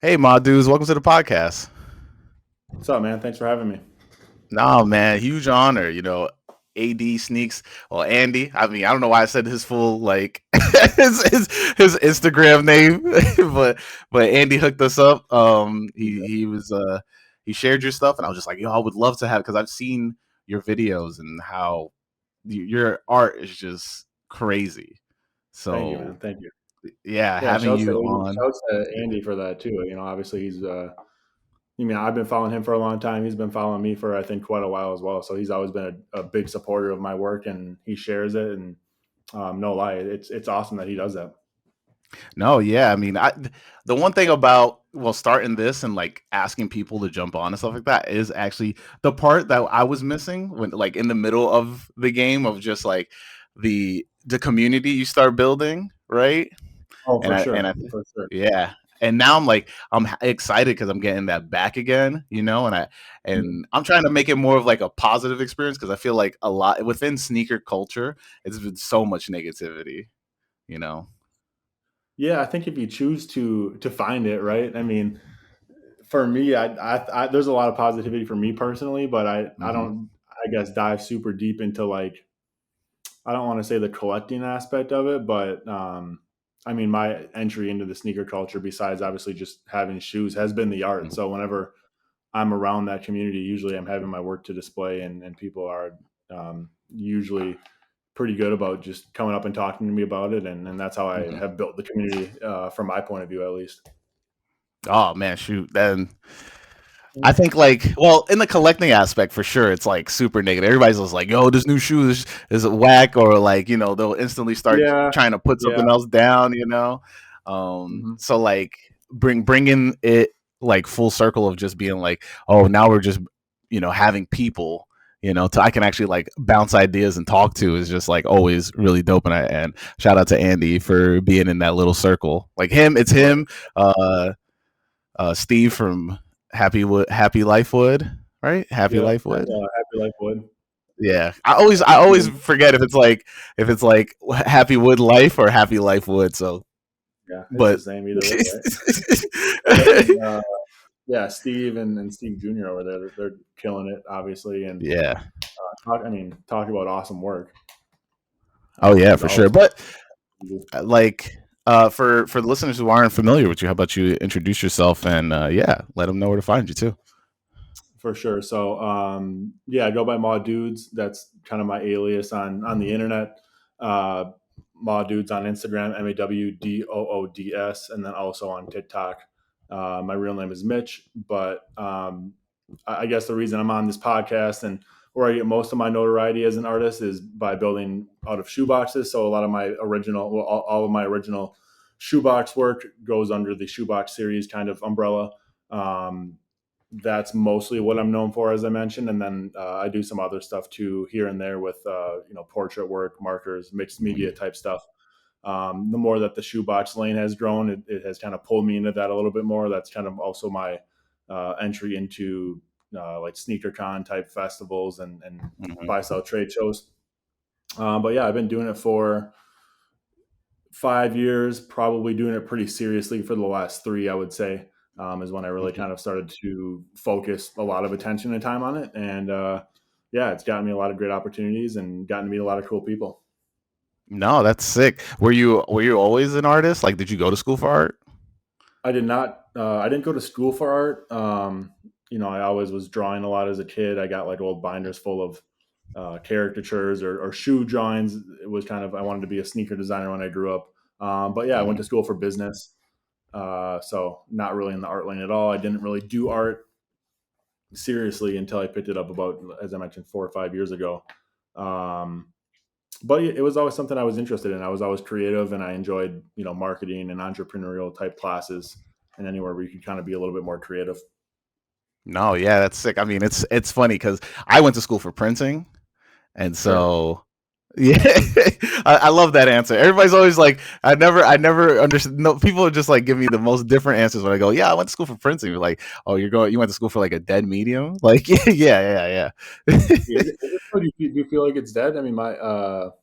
Hey, Mawdoods, welcome to the podcast. What's up, man? Thanks for having me. No, man, huge honor. AD sneaks. Well, Andy. I mean, I don't know why I said his full like his Instagram name, but Andy hooked us up. He shared your stuff, and I was just like, yo, I would love to have because I've seen your videos and how your art is just crazy. Thank you, man. So Thank you. yeah, Yeah, having you on. shouts to Andy for that too. Obviously he's I've been following him for a long time. He's been following me for I think quite a while as well. So he's always been a big supporter of my work and he shares it and no lie, it's awesome that he does that. No, yeah. I mean, the one thing about starting this and like asking people to jump on and stuff like that is actually the part that I was missing when like in the middle of the game of just like the community you start building, right? Oh, And for I and sure. I For sure. yeah. And now I'm excited because I'm getting that back again, and I'm trying to make it more of like a positive experience because I feel like a lot within sneaker culture, it's been so much negativity, you know. Yeah, I think if you choose to find it, right? I mean, for me, there's a lot of positivity for me personally, but I Hmm. don't I guess dive super deep into like I don't want to say the collecting aspect of it, but I mean, my entry into the sneaker culture, besides obviously just having shoes, has been the art. So whenever I'm around that community, usually I'm having my work to display, and people are usually pretty good about just coming up and talking to me about it, and that's how I Hmm. have built the community from my point of view, at least. Oh man, shoot. Then I think in the collecting aspect for sure, it's like super negative. Everybody's just like, "Yo, this new shoe is whack," or like they'll instantly start Yeah, trying to put yeah, something else down. hmm So like bringing it like full circle of just being like, "Oh, now we're just having people." To I can actually like bounce ideas and talk to is just like always really dope. And shout out to Andy for being in that little circle. Like it's right. him. Steve from Happy Life Wood, right? Happy Yep, Life Wood. Happy Life Wood. Yeah, I always forget if it's like Happy Wood Life or Happy Life Wood. So, Yeah, it's the but same either way, right? Yeah, and yeah, Steve and Steve Jr. over there, they're killing it, obviously. And yeah, talk about awesome work. oh yeah, He's for sure. always But like for the listeners who aren't familiar with you, how about you introduce yourself and yeah, let them know where to find you too. for sure. So yeah, I go by Mawdoods. That's kind of my alias on the internet. Uh, Mawdoods on Instagram, Mawdoods, and then also on TikTok. My real name is Mitch, but I guess the reason I'm on this podcast and where I get most of my notoriety as an artist is by building out of shoeboxes. So a lot of my original, well, all of my original shoebox work goes under the shoebox series kind of umbrella. Um, that's mostly what I'm known for, as I mentioned, and then I do some other stuff too here and there with portrait work, markers, mixed media Mhm. type stuff. The more that the shoebox lane has grown, it has kind of pulled me into that a little bit more. That's kind of also my entry into like sneaker con type festivals and buy Mhm. sell trade shows. But yeah, I've been doing it for 5 years, probably doing it pretty seriously for the last three, I would say, is when I really Mhm. kind of started to focus a lot of attention and time on it. And yeah, it's gotten me a lot of great opportunities and gotten to meet a lot of cool people. No, that's sick. Were you always an artist? Like, did you go to school for art? I did not. I didn't go to school for art. I always was drawing a lot as a kid. I got like old binders full of caricatures or shoe drawings. It was kind of I wanted to be a sneaker designer when I grew up. But yeah, I went to Mhm. school for business. So not really in the art lane at all. I didn't really do art seriously until I picked it up about, as I mentioned, 4 or 5 years ago. Um, but it was always something I was interested in. I was always creative, and I enjoyed marketing and entrepreneurial type classes, and anywhere where you could kind of be a little bit more creative. No, yeah, that's sick. I mean, it's funny because I went to school for printing, and Sure. so yeah, I love that answer. Everybody's always like, I never understood. No, people just like give me the most different answers when I go, yeah, I went to school for printing. You're like, oh, you went to school for like a dead medium? Like, yeah, yeah, yeah. Do you feel like it's dead? I mean, my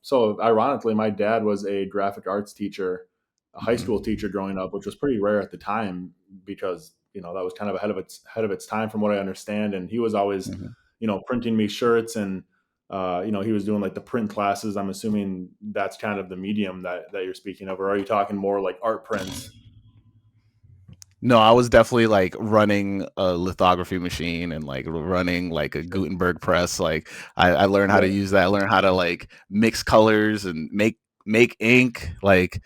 so ironically, my dad was a graphic arts teacher a high Mhm. school teacher growing up, which was pretty rare at the time because that was kind of ahead of its time from what I understand. And he was always Mhm. printing me shirts and he was doing like the print classes. I'm assuming that's kind of the medium that you're speaking of, or are you talking more like art prints? No, I was definitely like running a lithography machine and like running like a Sure. Gutenberg press. Like I learned how to Yep. use that. I learned how to like mix colors and make ink. Like,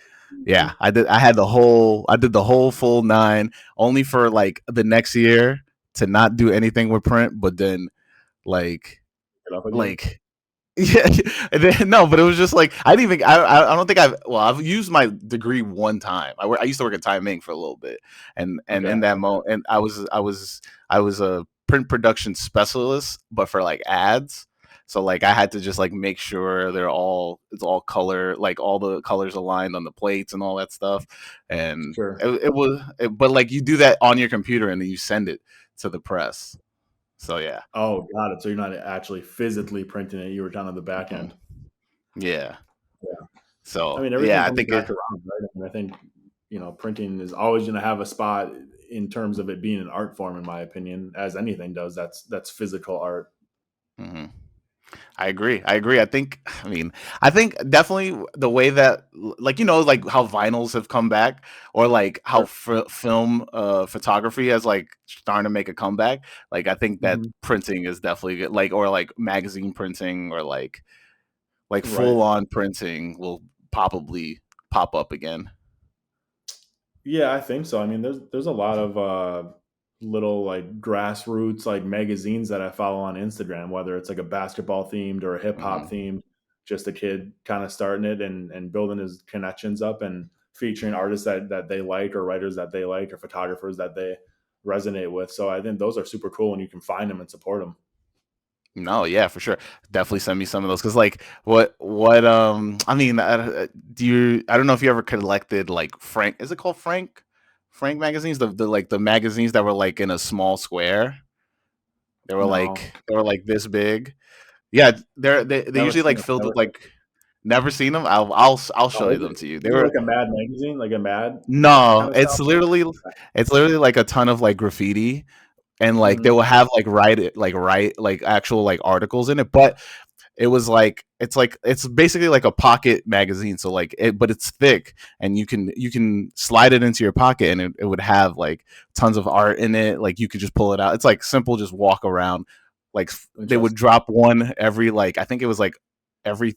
yeah, Mhm. I did the whole full nine. Only for like the next year to not do anything with print, but then like Get up again. like yeah, and then, no, but it was just like I didn't even. I don't think I've used my degree one time. I used to work at Time Inc. for a little bit, and Okay. in that moment, and I was a print production specialist, but for like ads. So like I had to just like make sure it's all color, like all the colors aligned on the plates and all that stuff, and Sure. but like you do that on your computer and then you send it to the press. So yeah. Oh, got it. So you're not actually physically printing it. You were down on the back Mhm. end. Yeah. Yeah. I So mean, yeah, everything I comes think back around, right? I mean, I think, printing is always going to have a spot in terms of it being an art form, in my opinion, as anything does. That's physical art. Mhm. I agree. I agree. I think definitely the way that, like, like how vinyls have come back, or like how Sure. film photography has like starting to make a comeback. Like, I think that Hmm. printing is definitely good. Like, or like magazine printing, or like Right. full on printing will probably pop up again. Yeah, I think so. I mean, there's a lot of little like grassroots like magazines that I follow on Instagram, whether it's like a basketball themed or a hip hop Hmm. themed, just a kid kind of starting it and building his connections up and featuring artists that they like or writers that they like or photographers that they resonate with. So I think those are super cool when you can find them and support them. No, yeah, for sure. Definitely send me some of those because, like, do you? I don't know if you ever collected like Frank. Is it called Frank magazines? The like the magazines that were like in a small square. No, They were like this big. Yeah, they never usually seen like them. filled Never with seen. like never seen them. I'll show Oh, them to you. They is it were like a Mad magazine, like a Mad no, kind of style? it's literally like a ton of like graffiti, and like they Hmm. will have like actual like articles in it, but it's basically like a pocket magazine, so like but it's thick, and you can slide it into your pocket, and it would have like tons of art in it. Like you could just pull it out. It's like simple, just walk around. Like they would Interesting. drop one every, like, I think it was like every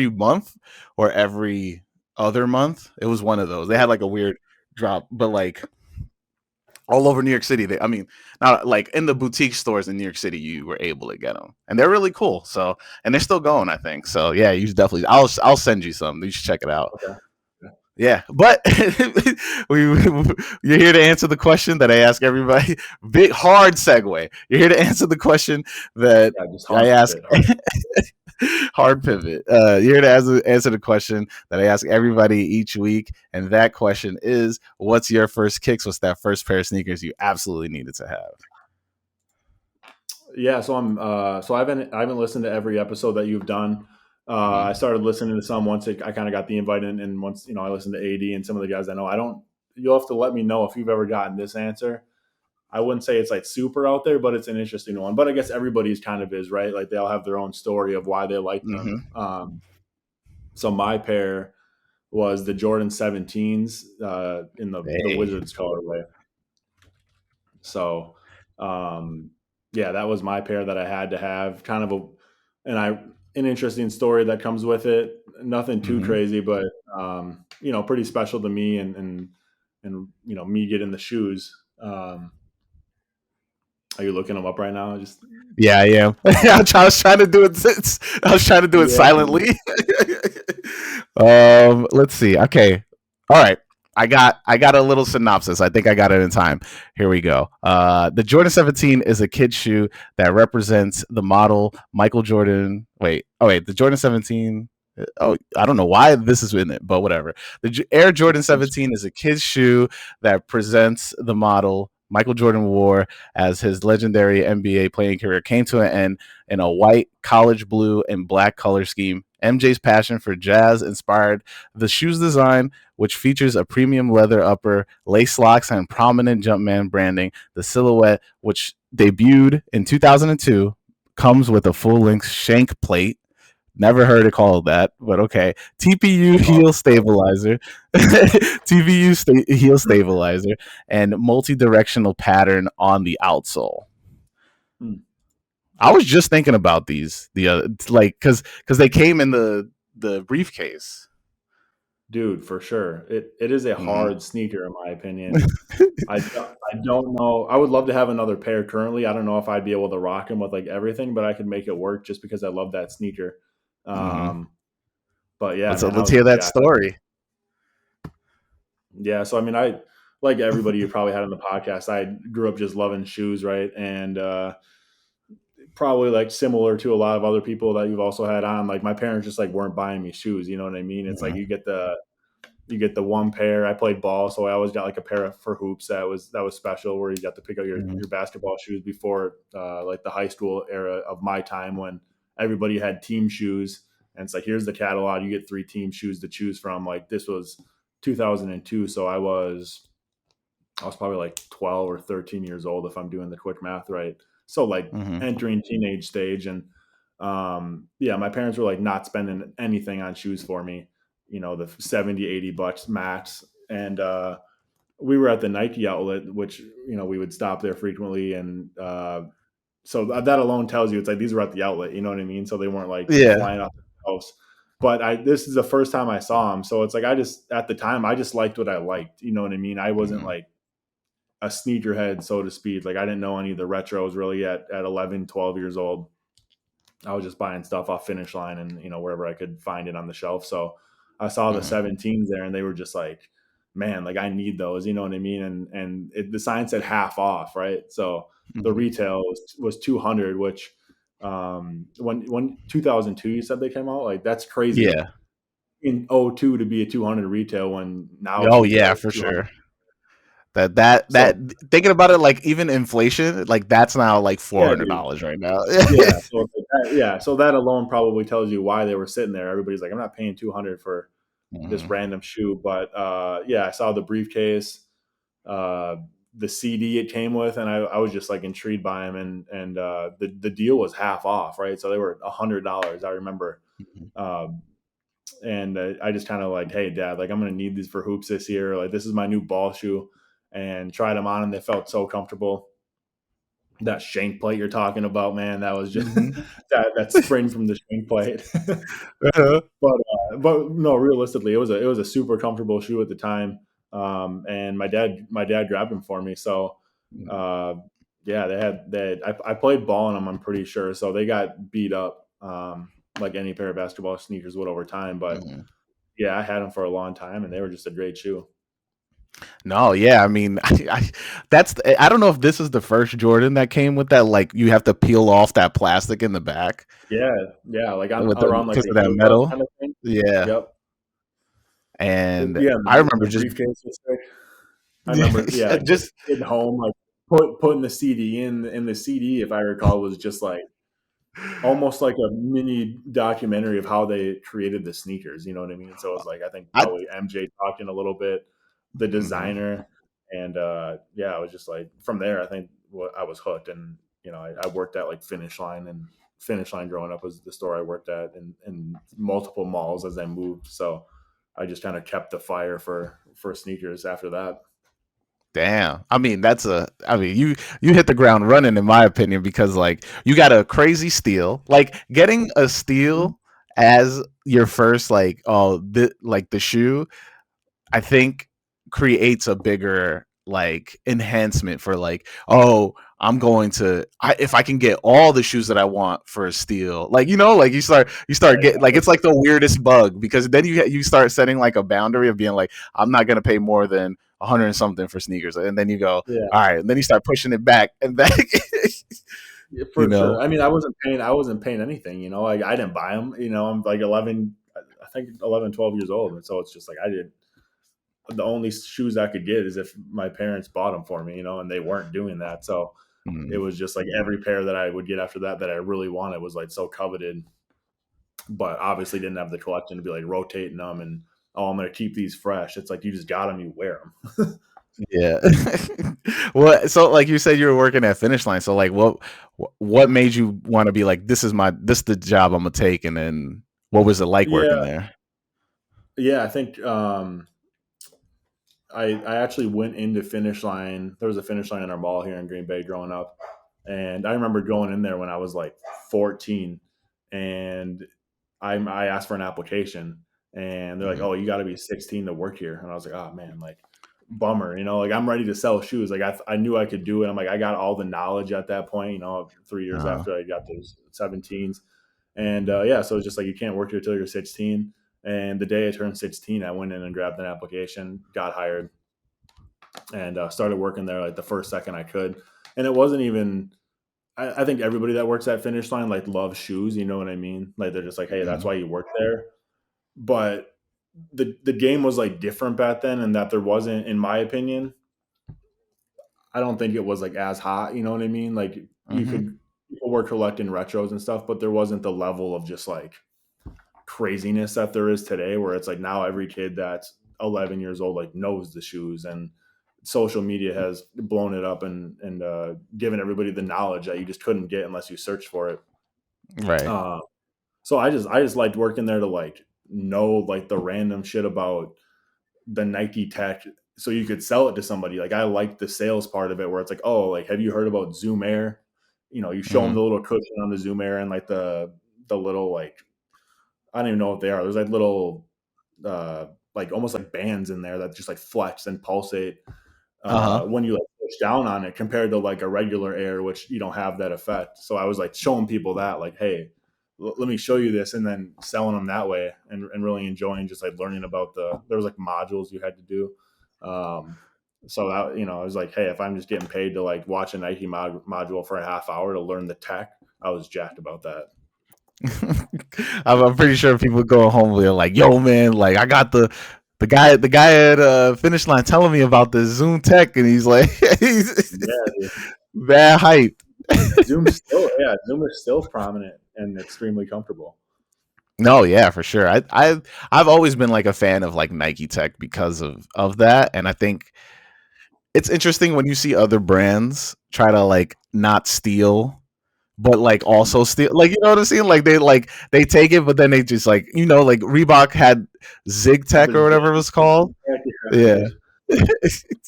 month or every other month. It was one of those. They had Right. like a weird drop, but like all over New York City. I mean, not like in the boutique stores in New York City, you were able to get them, and they're really cool. So, and they're still going, I think. So, yeah, you should definitely. I'll send you some. You should check it out. Okay. Yeah, Yeah, but you're here to answer the question that I ask everybody. Big hard segue. You're here to answer the question that yeah, just I hard ask. pivot. Hard. Hard pivot. You're here to answer the question that I ask everybody each week, and that question is, "What's your first kicks? What's that first pair of sneakers you absolutely needed to have?" Yeah, so I haven't listened to every episode that you've done. I Hmm. started listening to some once I kind of got the invite in, and once I listened to AD and some of the guys I know. I don't. You'll have to let me know if you've ever gotten this answer. I wouldn't say it's like super out there, but it's an interesting one. But I guess everybody's kind of is, right. Like they all have their own story of why they like them. Hmm. So my pair was the Jordan 17s in the Hey. Wizards colorway. So, um, yeah, that was my pair that I had to have. Kind of an interesting story that comes with it. Nothing too Hmm. crazy, but pretty special to me, and me getting the shoes. Are you looking them up right now? Just Yeah, I am. I was trying to do it. I was trying to do it yeah, silently. Let's see. Okay. All right. I got a little synopsis. I think I got it in time. Here we go. The Jordan 17 is a kid shoe that represents the model Michael Jordan. Wait. Oh wait. The Jordan 17. Oh, I don't know why this is in it, but whatever. The Air Jordan it's 17 is a kid's shoe that presents the model Michael Jordan wore as his legendary NBA playing career came to an end in a white, college blue, and black color scheme. MJ's passion for jazz inspired the shoe's design, which features a premium leather upper, lace locks, and prominent Jumpman branding. The silhouette, which debuted in 2002, comes with a full length shank plate. Never heard it called that, but okay. TPU Oh, heel stabilizer, heel stabilizer, and multi-directional pattern on the outsole. hmm. I was just thinking about these because they came in the briefcase. Dude, for sure. It is a Mm-hmm. hard sneaker in my opinion. I don't know. I would love to have another pair currently. I don't know if I'd be able to rock them with like everything, but I could make it work just because I love that sneaker. Mm-hmm. Um, but yeah, man, Let's hear that yeah, story. yeah. So I mean, I like everybody you probably had on the podcast. I grew up just loving shoes, right? And probably like similar to a lot of other people that you've also had on. Like my parents just like weren't buying me shoes. You know what I mean? It's like Mm-hmm. you get the one pair. I played ball, so I always got like a pair for hoops that was special, where you got to pick out Mm-hmm. your basketball shoes before like the high school era of my time when everybody had team shoes. And it's like here's the catalog. You get 3 team shoes to choose from. Like this was 2002, so I was probably like 12 or 13 years old if I'm doing the quick math right. So like Mm-hmm. entering teenage stage and yeah, my parents were like not spending anything on shoes for me, you know, the 70, $80 max. And we were at the Nike outlet, which, you know, we would stop there frequently. And so that alone tells you it's like these were at the outlet, you know what I mean? So they weren't like Yeah. flying off the house. But this is the first time I saw them. So it's like at the time, I just liked what I liked. You know what I mean? I wasn't Mm-hmm. like a sneakerhead, so to speak. Like I didn't know any of the retros really at 11, 12 years old. I was just buying stuff off Finish Line and, you know, wherever I could find it on the shelf. So I saw the Mm-hmm. 17s there and they were just like, man, like I need those, you know what I mean? The sign said half off, right? So the Mm-hmm. retail was 200, which when 2002 you said they came out, like that's crazy Yeah. in '02 to be a 200 retail when now Oh shoes yeah, are for 200. sure. That So thinking about it, like even inflation, like that's now like four yeah, hundred dude. dollars right now. Yeah, so it's like that, yeah, so that alone probably tells you why they were sitting there. Everybody's like, I'm not paying 200 for this Mm-hmm. random shoe, but yeah, I saw the briefcase, uh, the CD it came with, and I was just like intrigued by them, and the deal was half off, right? So they were $100. I remember, um, and I just kind of like, hey, Dad, like I'm gonna need these for hoops this year. Like this is my new ball shoe, and tried them on, and they felt so comfortable. That shank plate you're talking about, man, that was just Mm-hmm. that spring from the shank plate. Uh-huh. But no, realistically, it was a super comfortable shoe at the time. And my dad grabbed them for me. So uh, yeah, I played ball in them. I'm pretty sure. So they got beat up like any pair of basketball sneakers would over time. But Mm-hmm. yeah, I had them for a long time, and they were just a great shoe. No, yeah, I mean, I don't know if this is the first Jordan that came with that. Like, you have to peel off that plastic in the back Yeah, yeah, like on with the around like because the of that heel cup metal. kind of thing. Yeah, Yep. and Yeah, I remember the just briefcase was sick. I remember, yeah, just getting home, like putting the CD in the CD, if I recall, was just like almost like a mini documentary of how they created the sneakers. You know what I mean? So it was like I think I. probably MJ talking a little bit, the Mhm. designer, and yeah, I was just like from there. I think I was hooked, and you know, I worked at like Finish Line, and Finish Line growing up was the store I worked at, in multiple malls as I moved. So I just kind of kept the fire for sneakers after that. Damn. I mean, I mean, you hit the ground running in my opinion because like you got a crazy steal. Like getting a Mhm. steal as your first like the shoe, I think creates a bigger like enhancement for like, oh, if I can get all the shoes that I want for a steal, like like you start getting like it's like the weirdest bug because then you start setting like a boundary of being like I'm not gonna pay more than 100 and something for sneakers, and then you go Yeah. all right, and then you start pushing it back and back, Yeah, you for sure. know. I mean, I wasn't paying anything, you know. Like I didn't buy them, you know. I'm like 11, I think 11, 12 years old, and so it's just like I did. the only shoes I could get is if my parents bought them for me, and they weren't doing that. So it Mm. was just like every pair that I would get after that I really wanted was like so coveted, but obviously didn't have the collection to be like rotating them and, oh, I'm going to keep these fresh. It's like you just got them, you wear them. Yeah. Well, so like you said, you were working at Finish Line. So like, what made you want to be like, this is the job I'm gonna take, and then what was it like working Yeah, there? yeah. I think I actually went into Finish Line. There was a Finish Line in our mall here in Green Bay growing up, and I remember going in there when I was like 14, and I asked for an application, and they're like, Mhm. "Oh, you got to be 16 to work here." And I was like, "Oh man, like bummer, like I'm ready to sell shoes. Like I knew I could do it. I'm like I got all the knowledge at that point. 3 years Uh, after I got those 17s, and yeah, so it's just like you can't work here till you're 16. And the day I turned 16, I went in and grabbed an application, got hired, and started working there like the first second I could. And it wasn't even. I think everybody that works at Finish Line like loves shoes. You know what I mean? Like they're just like, hey, that's mhm. why you work there. But the game was like different back then, and that there wasn't, in my opinion, I don't think it was like as hot. You know what I mean? Like you Mhm. could people were collecting retros and stuff, but there wasn't the level of just like craziness that there is today, where it's like now every kid that's 11 years old like knows the shoes, and social media has blown it up and given everybody the knowledge that you just couldn't get unless you searched for it. Right. Uh, so I just liked working there to like know like the random shit about the Nike tech, so you could sell it to somebody. Like I liked the sales part of it, where it's like, oh, like have you heard about Zoom Air? You show them Mhm. the little cushion on the Zoom Air and like the little like I don't even know what they are. There's like little like almost like bands in there that just like flex and pulsate Uh huh. when you like push down on it compared to like a regular air, which you don't have that effect. So I was like showing people that like, hey, let me show you this, and then selling them that way, and really enjoying just like learning about there was like modules you had to do. Um, so that I was like, hey, if I'm just getting paid to like watch a Nike module for a half hour to learn the tech, I was jacked about that. I'm pretty sure people go home with like, "Yo, man, like I got the guy at Finish Line telling me about the Zoom Tech, and he's like, he's Yeah, bad hype." Zoom is still prominent and extremely comfortable. No, yeah, for sure. I've always been like a fan of like Nike Tech because of that, and I think it's interesting when you see other brands try to like not steal, but like also steal, like you know what I'm saying? Like they take it, but then they just like like Reebok had Zig Tech The or whatever it was called. Yeah. dude.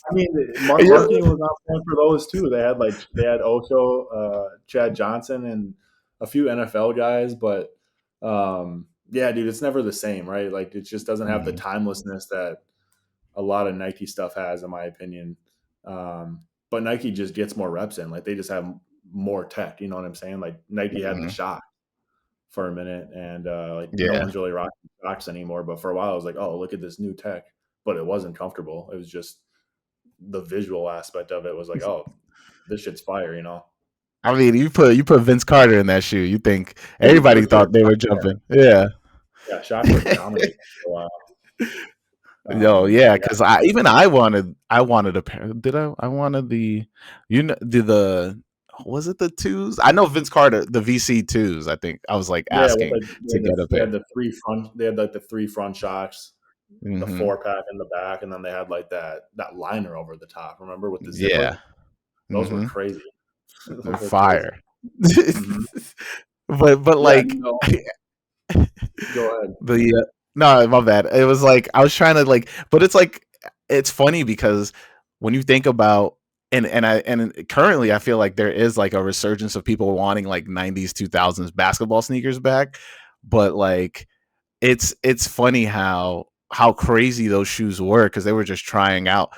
I mean, Yeah. marketing was on point for those too. They had Ocho, Chad Johnson, and a few NFL guys, but yeah, dude, it's never the same, right? Like it just doesn't have the Mhm. timelessness that a lot of Nike stuff has, in my opinion. But Nike just gets more reps in. Like they just have more tech. You know what I'm saying? Like Nike had the Mhm. shock for a minute, and like no Yeah. one's really rocking socks anymore. But for a while, I was like, oh, look at this new tech. But it wasn't comfortable. It was just the visual aspect of it was like, oh, this shit's fire. I mean, you put Vince Carter in that shoe. You think Dude, for everybody sure. thought they were jumping? Yeah. Yeah, Shock was dominating for a while. Yo, yeah, Yeah, because I wanted a pair. Did I wanted the was it the twos? I know Vince Carter, the VC twos. I think I was like yeah. With asking like to get a they had pair. the three front. They had like the three front shocks, the Hmm. 4-pack in the back, and then they had like that liner over the top. Remember with the Yeah. zipper? Those were Hmm. crazy. Those were crazy. Fire. Hmm. but Yeah. like Go ahead. the no, my bad. It was like I was trying to like, but it's like it's funny because when you think about and currently I feel like there is like a resurgence of people wanting like 90s 2000s basketball sneakers back, but like it's funny how crazy those shoes were because they were just trying out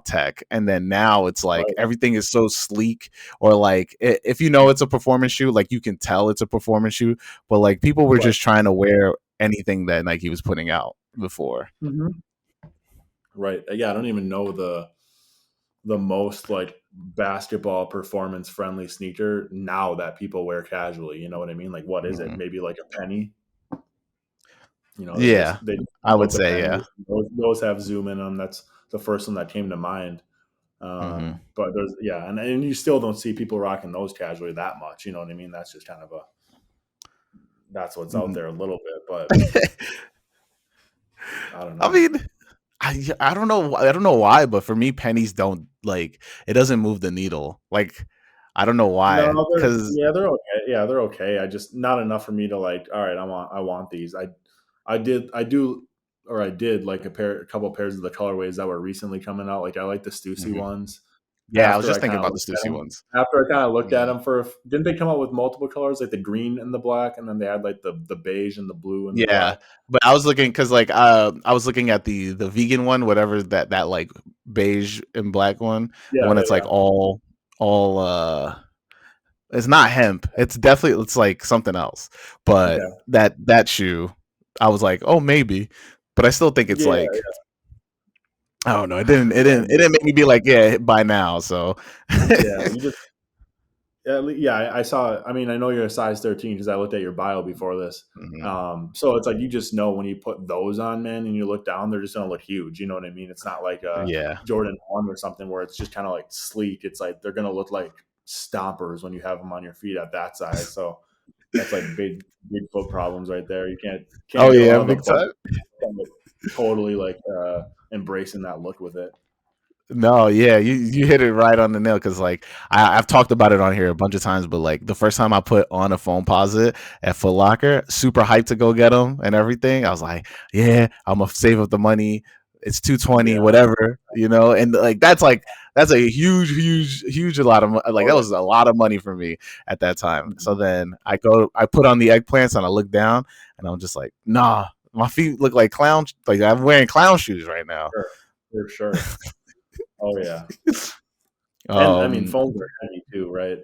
tech, and then now it's like Right. everything is so sleek, or like if you know it's a performance shoe, like you can tell it's a performance shoe, but like people were Right. just trying to wear anything that Nike was putting out before. Hmm. Right. Yeah. I don't even know the most like basketball performance friendly sneaker now that people wear casually. You know what I mean? Like, what is it? Mhm. Maybe like a penny. You know, Yeah, they I would built the say yeah. pennies. Those have zoom in them. That's the first one that came to mind. Hmm. But there's yeah, and you still don't see people rocking those casually that much. You know what I mean? That's just kind of a that's what's out there a little bit. But I don't I know. mean, I don't know I don't know why, but for me, pennies don't like it doesn't move the needle. Like I don't know why, No, because they're okay. Yeah, they're okay. I just not enough for me to like. All right, I want these. I do or I did like a couple pairs of the colorways that were recently coming out. Like I like the Stussy ones. yeah, I was After just I thinking kind of about the looked at Stussy them, ones. after I kind of looked at Yeah. them didn't they come out with multiple colors like the green and the black, and then they had like the beige and the blue and the Yeah, black. but I was looking because like I was looking at the vegan one, whatever that like beige and black one, the Yeah, one yeah, that's like yeah, all it's not hemp. It's definitely it's like something else. But okay, that shoe, I was like, oh maybe, but I still think it's yeah, like I don't know. yeah. It didn't make me be like yeah by now. So Yeah, you just yeah, I saw. I mean, I know you're a size 13 because I looked at your bio before this. Mhm. So it's like you just know when you put those on, man, and you look down, they're just gonna look huge. You know what I mean? It's not like a Yeah. Jordan 1 or something where it's just kind of like sleek. It's like they're gonna look like stompers when you have them on your feet at that size. So that's like big foot problems right there. You Oh can't get a yeah, lot of the big butt time. totally like embracing that look with it. No, yeah, you hit it right on the nail because like I've talked about it on here a bunch of times, but like the first time I put on a foam posit at Foot Locker, super hyped to go get them and everything. I was like, yeah, I'm gonna save up the money. It's 220, Yeah. whatever, you know, and like that's a huge a lot of like Oh that yeah. was a lot of money for me at that time. So Mhm. then I put on the eggplants and I look down and I'm just like, nah, my feet look like clown, like I'm wearing clown shoes right now. Sure. For sure. Oh yeah. And I mean, Um, phones are heavy too, right?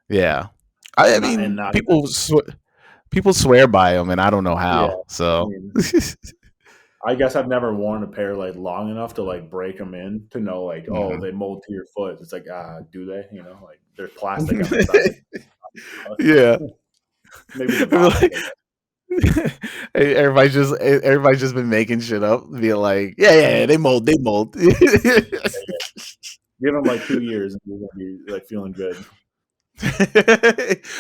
Yeah, I Not and mean, not people swear by them, and I don't know yeah. how. I So, mean, I guess I've never worn a pair like long enough to like break them in to know like oh mhm. they mold to your foot. It's like do they? You know like there's plastic on the side. Yeah, Maybe the bottom. like everybody's just been making shit up, being like, yeah, they mold. Give them like 2 years and you're gonna be like feeling good.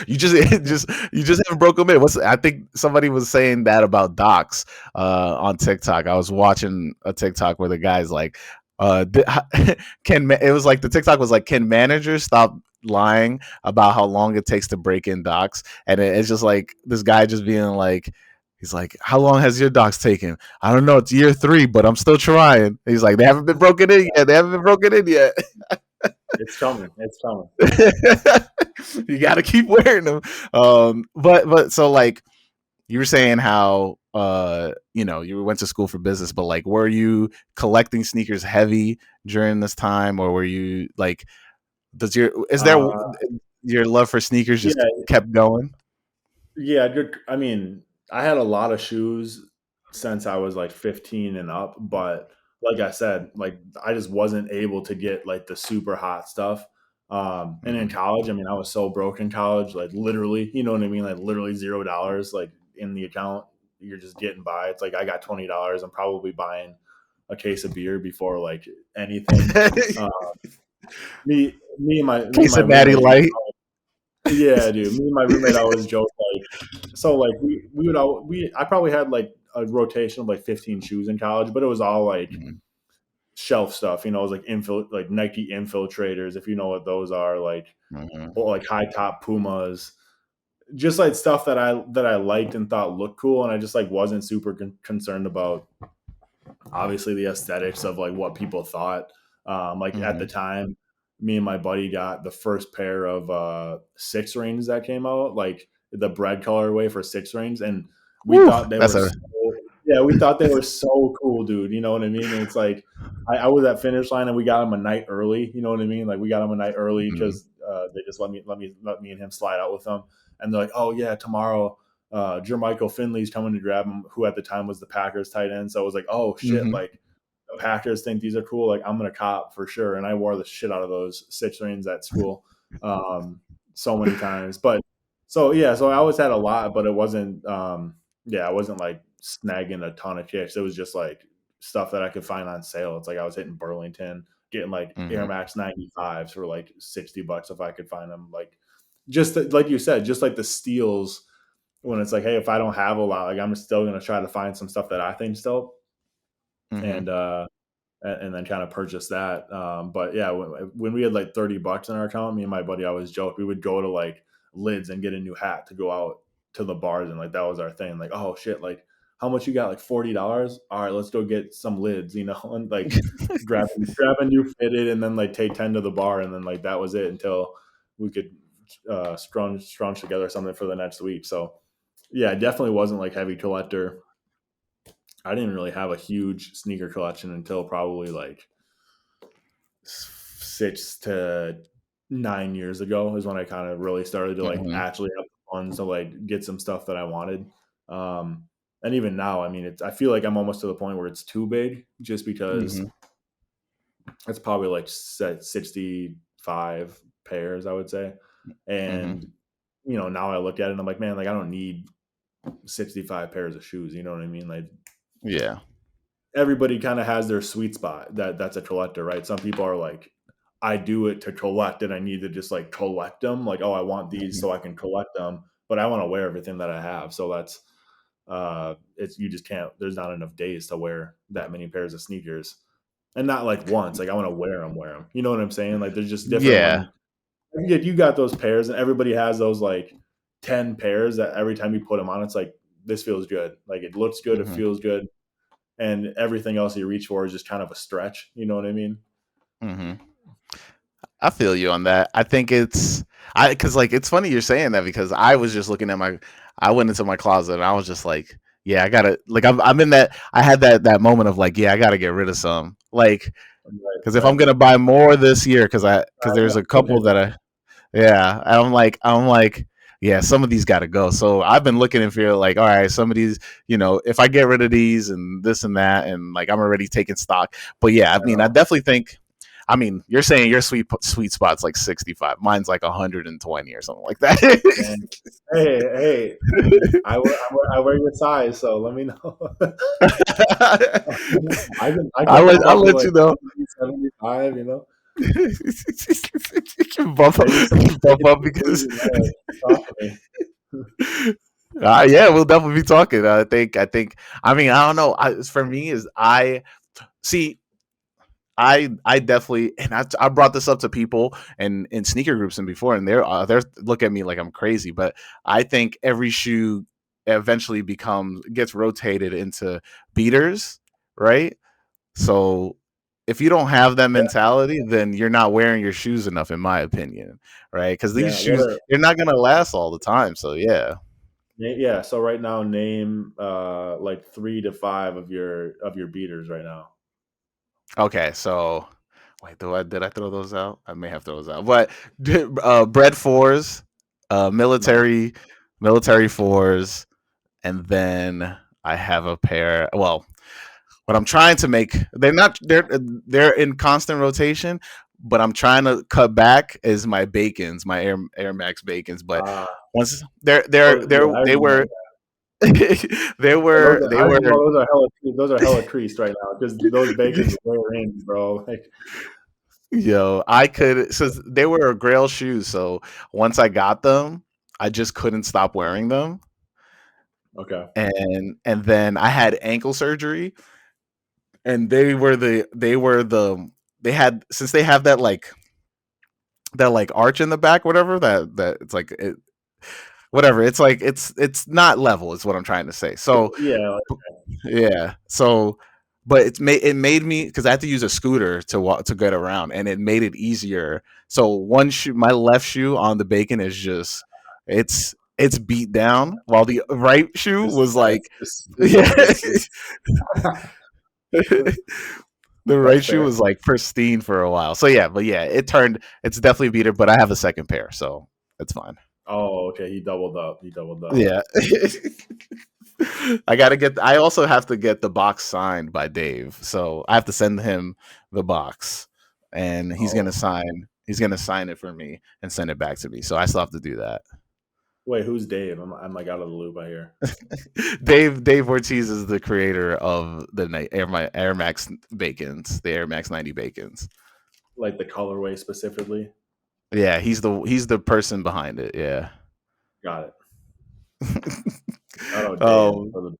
You you just haven't broke them in. I think somebody was saying that about docs on TikTok. I was watching a TikTok where the guy's like, it was like the TikTok was like, can managers stop lying about how long it takes to break in docs? And it's just like this guy just being like. He's like, how long has your docs taken? I don't know. It's year 3, but I'm still trying. He's like, they haven't been broken in yet. They haven't been broken in yet. It's coming. It's coming. You got to keep wearing them. But so like you were saying how you know you went to school for business, but like were you collecting sneakers heavy during this time, or were you like does your is there Uh, your love for sneakers just yeah, kept going? yeah. Good. I mean, I had a lot of shoes since I was like 15 and up, but like I said, like I just wasn't able to get like the super hot stuff. And in Mm-hmm. college, I mean, I was so broke in college, like literally, you know what I mean? Like literally $0, like in the account, you're just getting by. It's like I got $20. I'm probably buying a case of beer before like anything. Uh, me and Case my of Natty roommate, Light. yeah, dude. Me and my roommate always joke like, so like we would all we I probably had like a rotation of like 15 shoes in college, but it was all like Mhm. shelf stuff. You know, it was like like Nike infiltrators, if you know what those are, like Mhm. or like high top Pumas, just like stuff that I liked and thought looked cool, and I just like wasn't super concerned about obviously the aesthetics of like what people thought. Like at the Mhm. time, me and my buddy got the first pair of six rings that came out, like the bread colorway for six rings, and we Woo, thought they that's were a so yeah, we thought they were so cool, dude. You know what I mean? And it's like I was at finish line and we got them a night early. You know what I mean? Like we got them a night early mhm. because they just let me and him slide out with them, and they're like, oh yeah, tomorrow Jermichael Finley's coming to grab him, who at the time was the Packers tight end. So I was like, oh shit, Mhm. like the Packers think these are cool. Like I'm gonna cop for sure. And I wore the shit out of those six rings at school so many times. But so yeah, so I always had a lot, but it wasn't yeah, I wasn't like snagging a ton of kicks. It was just like stuff that I could find on sale. It's like I was hitting Burlington, getting like Air Mhm. Max 95s for like $60 if I could find them. Like just like you said, just like the steals when it's like, hey, if I don't have a lot, like I'm still gonna try to find some stuff that I think still, Mhm. and and then kind of purchase that. But yeah, when we had like $30 in our account, me and my buddy always joke we would go to like Lids and get a new hat to go out to the bars, and like that was our thing. Like, oh shit, like how much you got? Like $40. All right, let's go get some Lids, and like grab a new fitted, and then like take 10 to the bar, and then like that was it until we could scrunch together something for the next week. So yeah, it definitely wasn't like heavy collector. I didn't really have a huge sneaker collection until probably like 6 to 9 years ago is when I kind of really started to like Mhm. actually have the funds to like get some stuff that I wanted. Um, and even now, I mean, I feel like I'm almost to the point where it's too big, just because Mhm. it's probably like 65 pairs, I would say. Mhm. And now I look at it and I'm like, man, like I don't need 65 pairs of shoes. You know what I mean? Like Yeah. everybody kind of has their sweet spot that's a collector, right? Some people are like, I do it to collect and I need to just like collect them. Like, oh, I want these Mhm. so I can collect them, but I want to wear everything that I have. So that's it's you just can't. There's not enough days to wear that many pairs of sneakers, and not like once. Like I want to wear them. You know what I'm saying? Like there's just different Yeah. when you got those pairs, and everybody has those like 10 pairs that every time you put them on, it's like this feels good. Like it looks good, it Mhm. feels good, and everything else you reach for is just kind of a stretch. You know what I mean? Mhm. I feel you on that. I think because like it's funny you're saying that because I was just looking at I went into my closet and I was just like, yeah, I gotta like I'm in that I had that moment of like, yeah, I gotta get rid of some like Right, because if I'm right. gonna buy more this year because I there's know. a Same here. couple that yeah, I'm like, yeah, some of these got to go. So I've been looking and feel like, all right, some of these, if I get rid of these and this and that, and like I'm already taking stock. But yeah, I I mean, I know. definitely think. I mean, you're saying your sweet spot's like 65. Mine's like 120 or something like that. Dang. Hey, I wear your size, so let me know. I can bump I'll up to let like you know. 75. You can bump up, Maybe you someone can take bump it up to the because cruise, like, talk to me. yeah, we'll definitely be talking. I think. I mean, I don't know. For me, is I see. I definitely and I brought this up to people and in sneaker groups and before and they're look at me like I'm crazy, but I think every shoe eventually gets rotated into beaters, right? So if you don't have that Yeah, mentality, then you're not wearing your shoes enough, in my opinion, right? Because these yeah. What shoes are they're not gonna last all the time. So yeah. yeah? So right now, name like 3 to 5 of your beaters right now. Okay, so wait, did I throw those out? I may have thrown those out. But bread fours, Nice. military fours, and then I have a pair. Well, what I'm trying to make they're in constant rotation, but I'm trying to cut back is my bacons, my Air Max bacons. But Uh, once yeah, I they already were know. Yeah, they I were already know those are hella creased right now because those bacons wear in, bro. Like, yo, I could since they were Grail shoes, so once I got them, I just couldn't stop wearing them. okay, And then I had ankle surgery and they had since they have that like arch in the back, whatever, that it's like whatever, it's like it's not level is what I'm trying to say. So yeah, yeah. So, but it made me because I had to use a scooter to walk to get around, and it made it easier. So one shoe, my left shoe on the bacon is just it's beat down, while the right shoe was like just yeah, super creased. the That's right shoe fair. was like pristine for a while. So yeah, but yeah, it's definitely a beater, but I have a second pair, so it's fine. Oh, okay. He doubled up. He doubled up. Yeah. I also have to get the box signed by Dave. So I have to send him the box and Oh, he's gonna sign it for me and send it back to me. So I still have to do that. Wait, who's Dave? I'm like out of the loop. I hear Dave Ortiz is the creator of the Air Max Bacons, the Air Max 90 Bacons. like the colorway specifically. Yeah, he's the person behind it. Yeah. Got it. Shout out Dave um, for the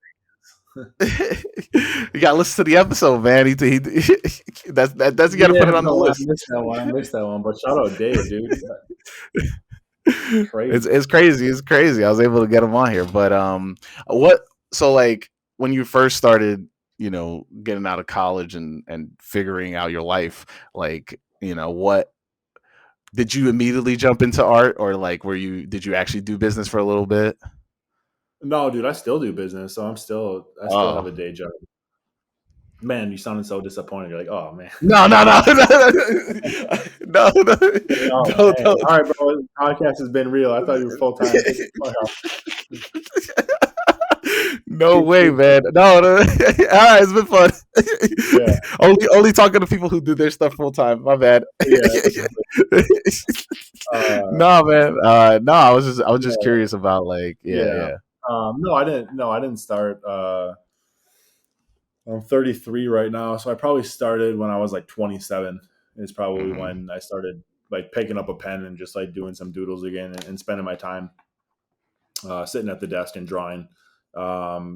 you gotta listen to the episode, man. That's you gotta put yeah. it on the No, I list. missed that one. I missed that one. But shout out Dave, dude. Crazy. It's crazy. It's crazy. I was able to get him on here, but what? So like when you first started, getting out of college and figuring out your life, like what did you immediately jump into art, or like did you actually do business for a little bit? No, dude, I still do business, so I still have Oh a day job. Man, you sounded so disappointed. You're like, oh man. no no no no no Oh no man. no. All right, bro. This podcast has been real. I thought you were full time. No way, man. No, no. All right, it's been fun. Yeah. only talking to people who do their stuff full time. My bad. Yeah. No, man. No, I was just Yeah. curious about like, yeah, Yeah. yeah. No, I didn't. No, I didn't start. I'm 33 right now, so I probably started when I was like 27. Is probably Mhm. when I started like picking up a pen and just like doing some doodles again and spending my time sitting at the desk and drawing.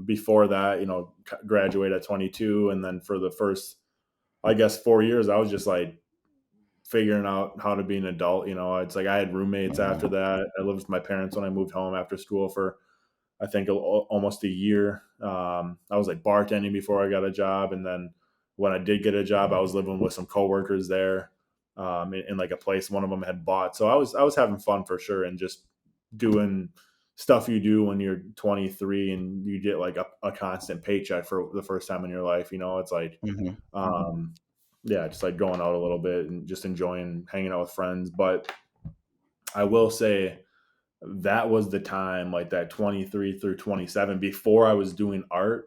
Before that, graduate at 22, and then for the first, I guess, 4 years, I was just like figuring out how to be an adult. It's like I had roommates after Mhm. that. I lived with my parents when I moved home after school for I think almost a year. I was like bartending before I got a job, and then when I did get a job, I was living with some coworkers there in like a place one of them had bought. So I was having fun for sure, and just doing stuff you do when you're 23 and you get like a constant paycheck for the first time in your life. It's like, Mhm. yeah, just like going out a little bit and just enjoying hanging out with friends. But I will say that was the time, like that 23 through 27, before I was doing art.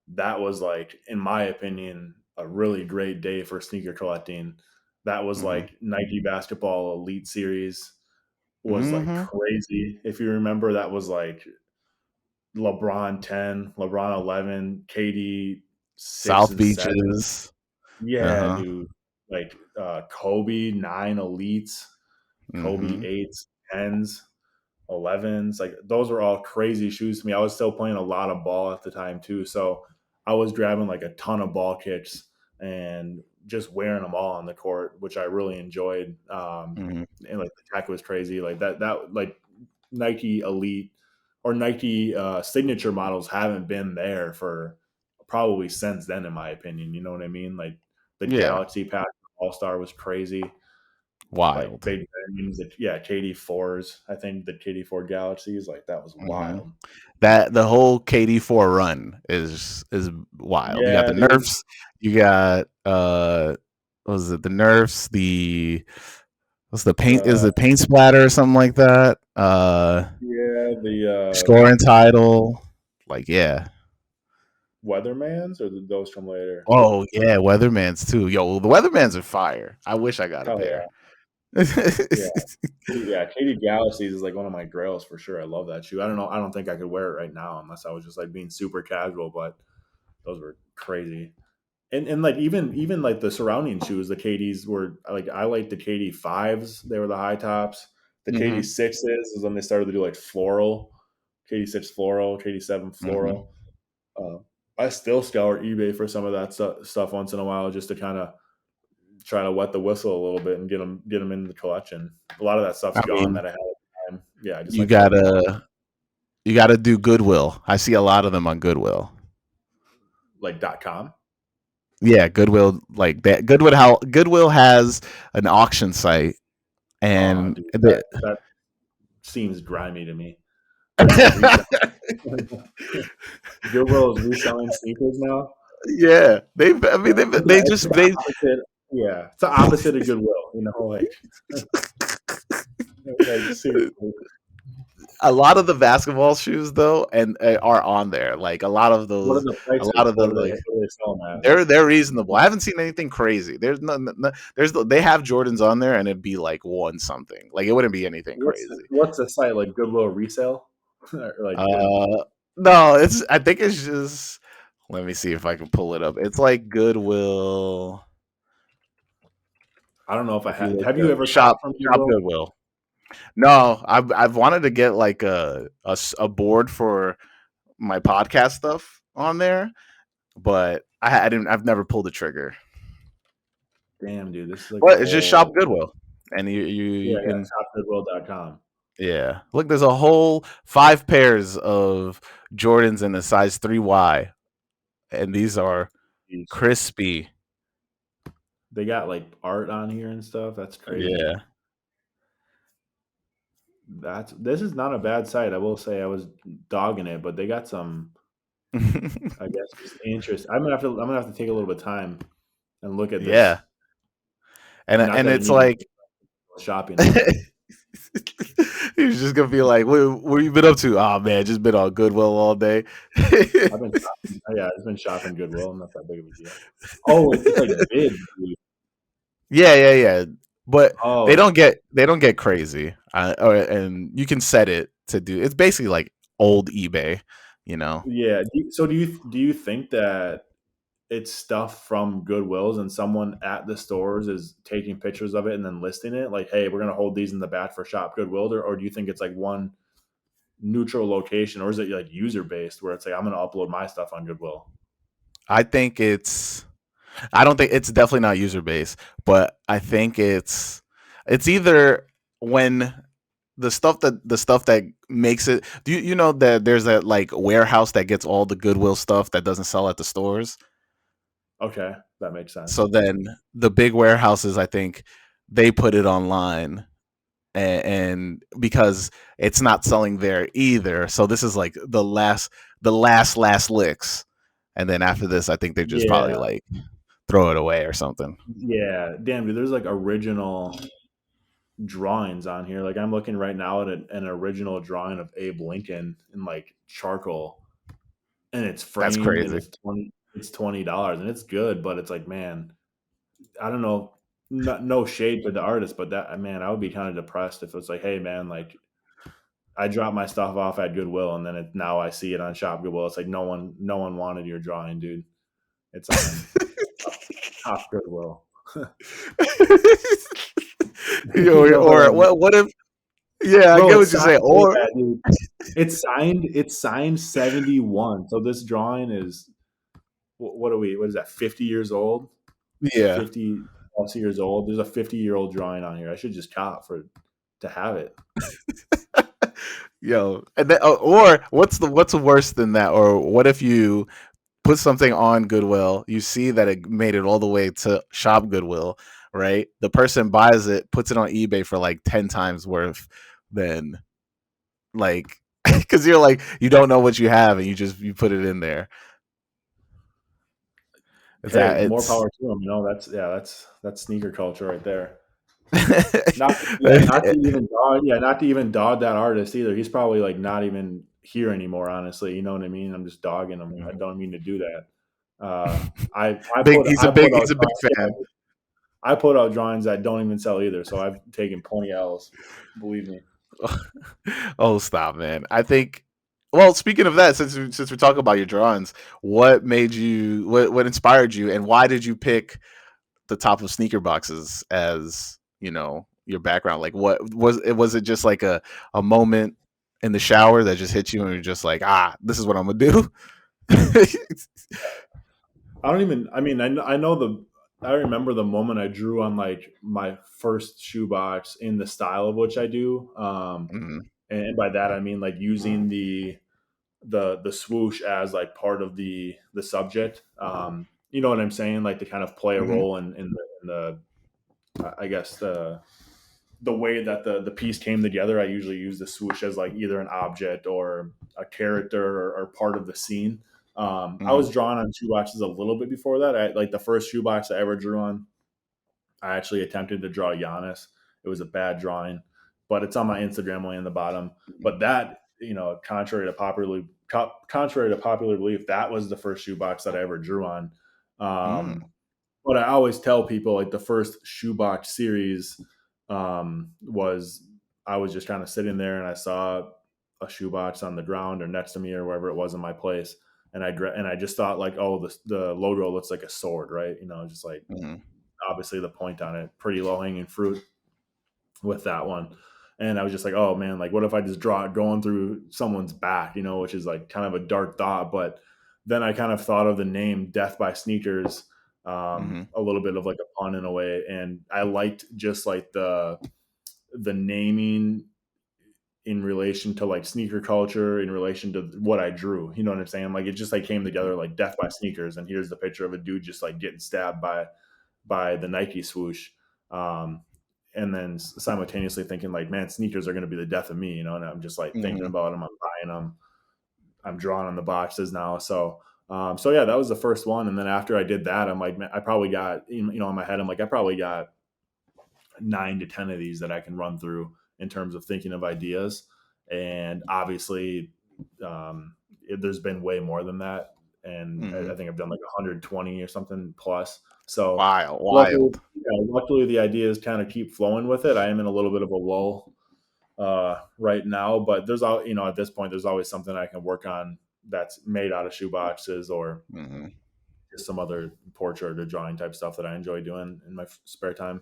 That was like, in my opinion, a really great day for sneaker collecting. That was Mhm. like Nike Basketball Elite Series was like Mhm. crazy. If you remember, that was like LeBron 10, LeBron 11, KD 6 South and 7. Beaches. Uh Yeah, huh. dude. Like Kobe 9 elites, Kobe Mhm. 8s, 10s, 11s. Like those were all crazy shoes to me. I was still playing a lot of ball at the time too, so I was grabbing like a ton of ball kicks and just wearing them all on the court, which I really enjoyed. Mhm. And like the tech was crazy. Like that like Nike Elite or Nike signature models haven't been there for probably since then, in my opinion. You know what I mean? Like the Yeah. Galaxy Pack All Star was crazy. Like Wild. Big Bang, yeah, KD4s. I think the KD4 Galaxies, like that was Mhm. wild. That the whole KD4 run is wild. You got Yeah, the dude. nerfs. You got what was it? The nerfs. The what's the paint? Is Uh, it paint splatter or something like that? yeah, the Scoring title. Like yeah. Weathermans or those from later. Oh yeah, Weatherman's too. Yo, the Weatherman's are fire. I wish I got a Hell pair. yeah, yeah, yeah. KD Galaxies is like one of my grails for sure. I love that shoe. I don't know. I don't think I could wear it right now unless I was just like being super casual. But those were crazy. And like even like the surrounding shoes, the KDs were like, I like the KD5s. They were the high tops. The hmm KD6s is when they started to do like floral, KD6 floral, KD7 hmm floral. Uh, I still scour eBay for some of that stuff once in a while just to kind of try to wet the whistle a little bit and get them in the collection. A lot of that stuff's I gone mean, that I had at the time. Yeah, I just you like holding on, gotta you gotta do Goodwill. I see a lot of them on Goodwill. like .com. Yeah, Goodwill like that. Goodwill has an auction site, Oh, and dude, that seems grimy to me. They're just yeah, reselling. Goodwill is reselling sneakers now. they. I mean, Yeah, they it's just the they. opposite. Yeah, it's the opposite of Goodwill. Like seriously. a lot of the basketball shoes though, and are on there. Like a lot of What are those, the a prices? lot of the like What are they selling at? they're reasonable. I haven't seen anything crazy. There's they have Jordans on there, and it'd be like one something. Like it wouldn't be anything crazy. What's the site like? Goodwill resale, or like No, it's I think it's just. Let me see if I can pull it up. It's like Goodwill. I don't know if I If you have. look Have you up ever shop shopped from shop Goodwill? Goodwill. No, I've wanted to get like a board for my podcast stuff on there, but I didn't. I've never pulled the trigger. Damn, dude, this is like a But it's just shop whole. Goodwill, and Yeah, you yeah. can Shopgoodwill.com. yeah. Look, there's a whole 5 pairs of Jordans in a size 3Y, and these are Jeez. crispy. They got like art on here and stuff. That's crazy. Yeah. This is not a bad site. I will say I was dogging it, but they got some. I guess just interest. I'm gonna have to take a little bit of time and look at Yeah. this. Not And that it it's needs like shopping on. he's just gonna be like, what you been up to? Oh man, just been on Goodwill all day. I've been shopping. Oh, yeah, it's been shopping Goodwill. I'm not that big of a deal. Oh, it's like bids, dude. Yeah. But Oh, they don't get crazy. And you can set it to do. It's basically like old eBay, you know. yeah. So do you think that it's stuff from Goodwills and someone at the stores is taking pictures of it and then listing it? Like, hey, we're gonna hold these in the back for Shop Goodwill, or do you think it's like one neutral location, or is it like user based where it's like I'm gonna upload my stuff on Goodwill? I think it's I don't think it's definitely not user based, but I think it's either when the stuff that makes it do you know that there's that like warehouse that gets all the Goodwill stuff that doesn't sell at the stores? Okay, that makes sense. So then the big warehouses, I think they put it online and because it's not selling there either. So this is like the last licks. And then after this, I think they just probably Yeah, like throw it away or something. yeah. Damn, dude, there's like original drawings on here. Like I'm looking right now at an original drawing of Abe Lincoln in like charcoal, and it's That's framed, and crazy. it's $20, and it's good. But it's like, man, I don't know. No shade to the artist, but that man, I would be kind of depressed if it's like, hey, man, like I dropped my stuff off at Goodwill, and then now I see it on Shop Goodwill. It's like no one wanted your drawing, dude. It's on top Goodwill. You know what I Or mean? what if yeah, I Bro, get it's what you're signed. saying. Or Yeah, dude. It's signed 71. So this drawing is what are we? What is that? 50 years old? yeah. 50 plus years old. There's a 50-year-old drawing on here. I should just cop for to have it. Yo, and then, or what's worse than that? Or what if you put something on Goodwill, you see that it made it all the way to Shop Goodwill, right? The person buys it, puts it on eBay for like 10 times worth, then like because you're like you don't know what you have and you put it in there. Hey, That more it's power to them. You know, that's sneaker culture right there. Not yeah, not to even dog that artist either. He's probably like not even here anymore, honestly. You know what I mean? I'm just dogging him. I don't mean to do that. big. He's a he's a big fan. I put out drawings that don't even sell either, so I've taken plenty L's. Believe me. Oh, stop, man. I think. Well, speaking of that, since we're talking about your drawings, what made you? What inspired you, and why did you pick the top of sneaker boxes as your background? Like, what was it? Was it just like a moment in the shower that just hit you, and you're just like, this is what I'm gonna do? I don't even. I mean, I know the. I remember the moment I drew on like my first shoebox in the style of which I do. Mhm, And by that I mean like using the swoosh as like part of the subject. You know what I'm saying? Like to kind of play a mhm, role in the I guess the way that the piece came together. I usually use the swoosh as like either an object or a character or part of the scene. I mhm. was drawing on shoeboxes a little bit before that. Like the first shoebox I ever drew on, I actually attempted to draw Giannis. It was a bad drawing. but it's on my Instagram link in the bottom. But that, contrary to popular belief, that was the first shoebox that I ever drew on. Mm, But I always tell people like the first shoebox series was I was just kind of sitting there and I saw a shoebox on the ground or next to me or wherever it was in my place, and I just thought like, oh, the logo looks like a sword, right? Just like mm, obviously the point on it, pretty low hanging fruit with that one. And I was just like, oh man, like what if I just draw it going through someone's back, which is like kind of a dark thought. But then I kind of thought of the name Death by Sneakers, mm, a little bit of like a pun in a way. And I liked just like the naming in relation to like sneaker culture, in relation to what I drew. You know what I'm saying? Like it just like came together like Death by Sneakers. And here's the picture of a dude just like getting stabbed by the Nike swoosh. Um, and then simultaneously thinking like, man, sneakers are going to be the death of me, and I'm just like thinking mm. about them, I'm buying them, I'm drawing on the boxes now. So yeah, that was the first one. And then after I did that, I'm like, man, I probably got, in my head, I'm like, I probably got 9 to 10 of these that I can run through in terms of thinking of ideas. And obviously, there's been way more than that. And I Mhm. think I've done like 120 or something plus. So Wild, luckily, wild. luckily the ideas kind of keep flowing with it. I am in a little bit of a lull right now, but there's all, at this point, there's always something I can work on that's made out of shoe boxes or Mhm. just some other portrait or drawing type stuff that I enjoy doing in my spare time.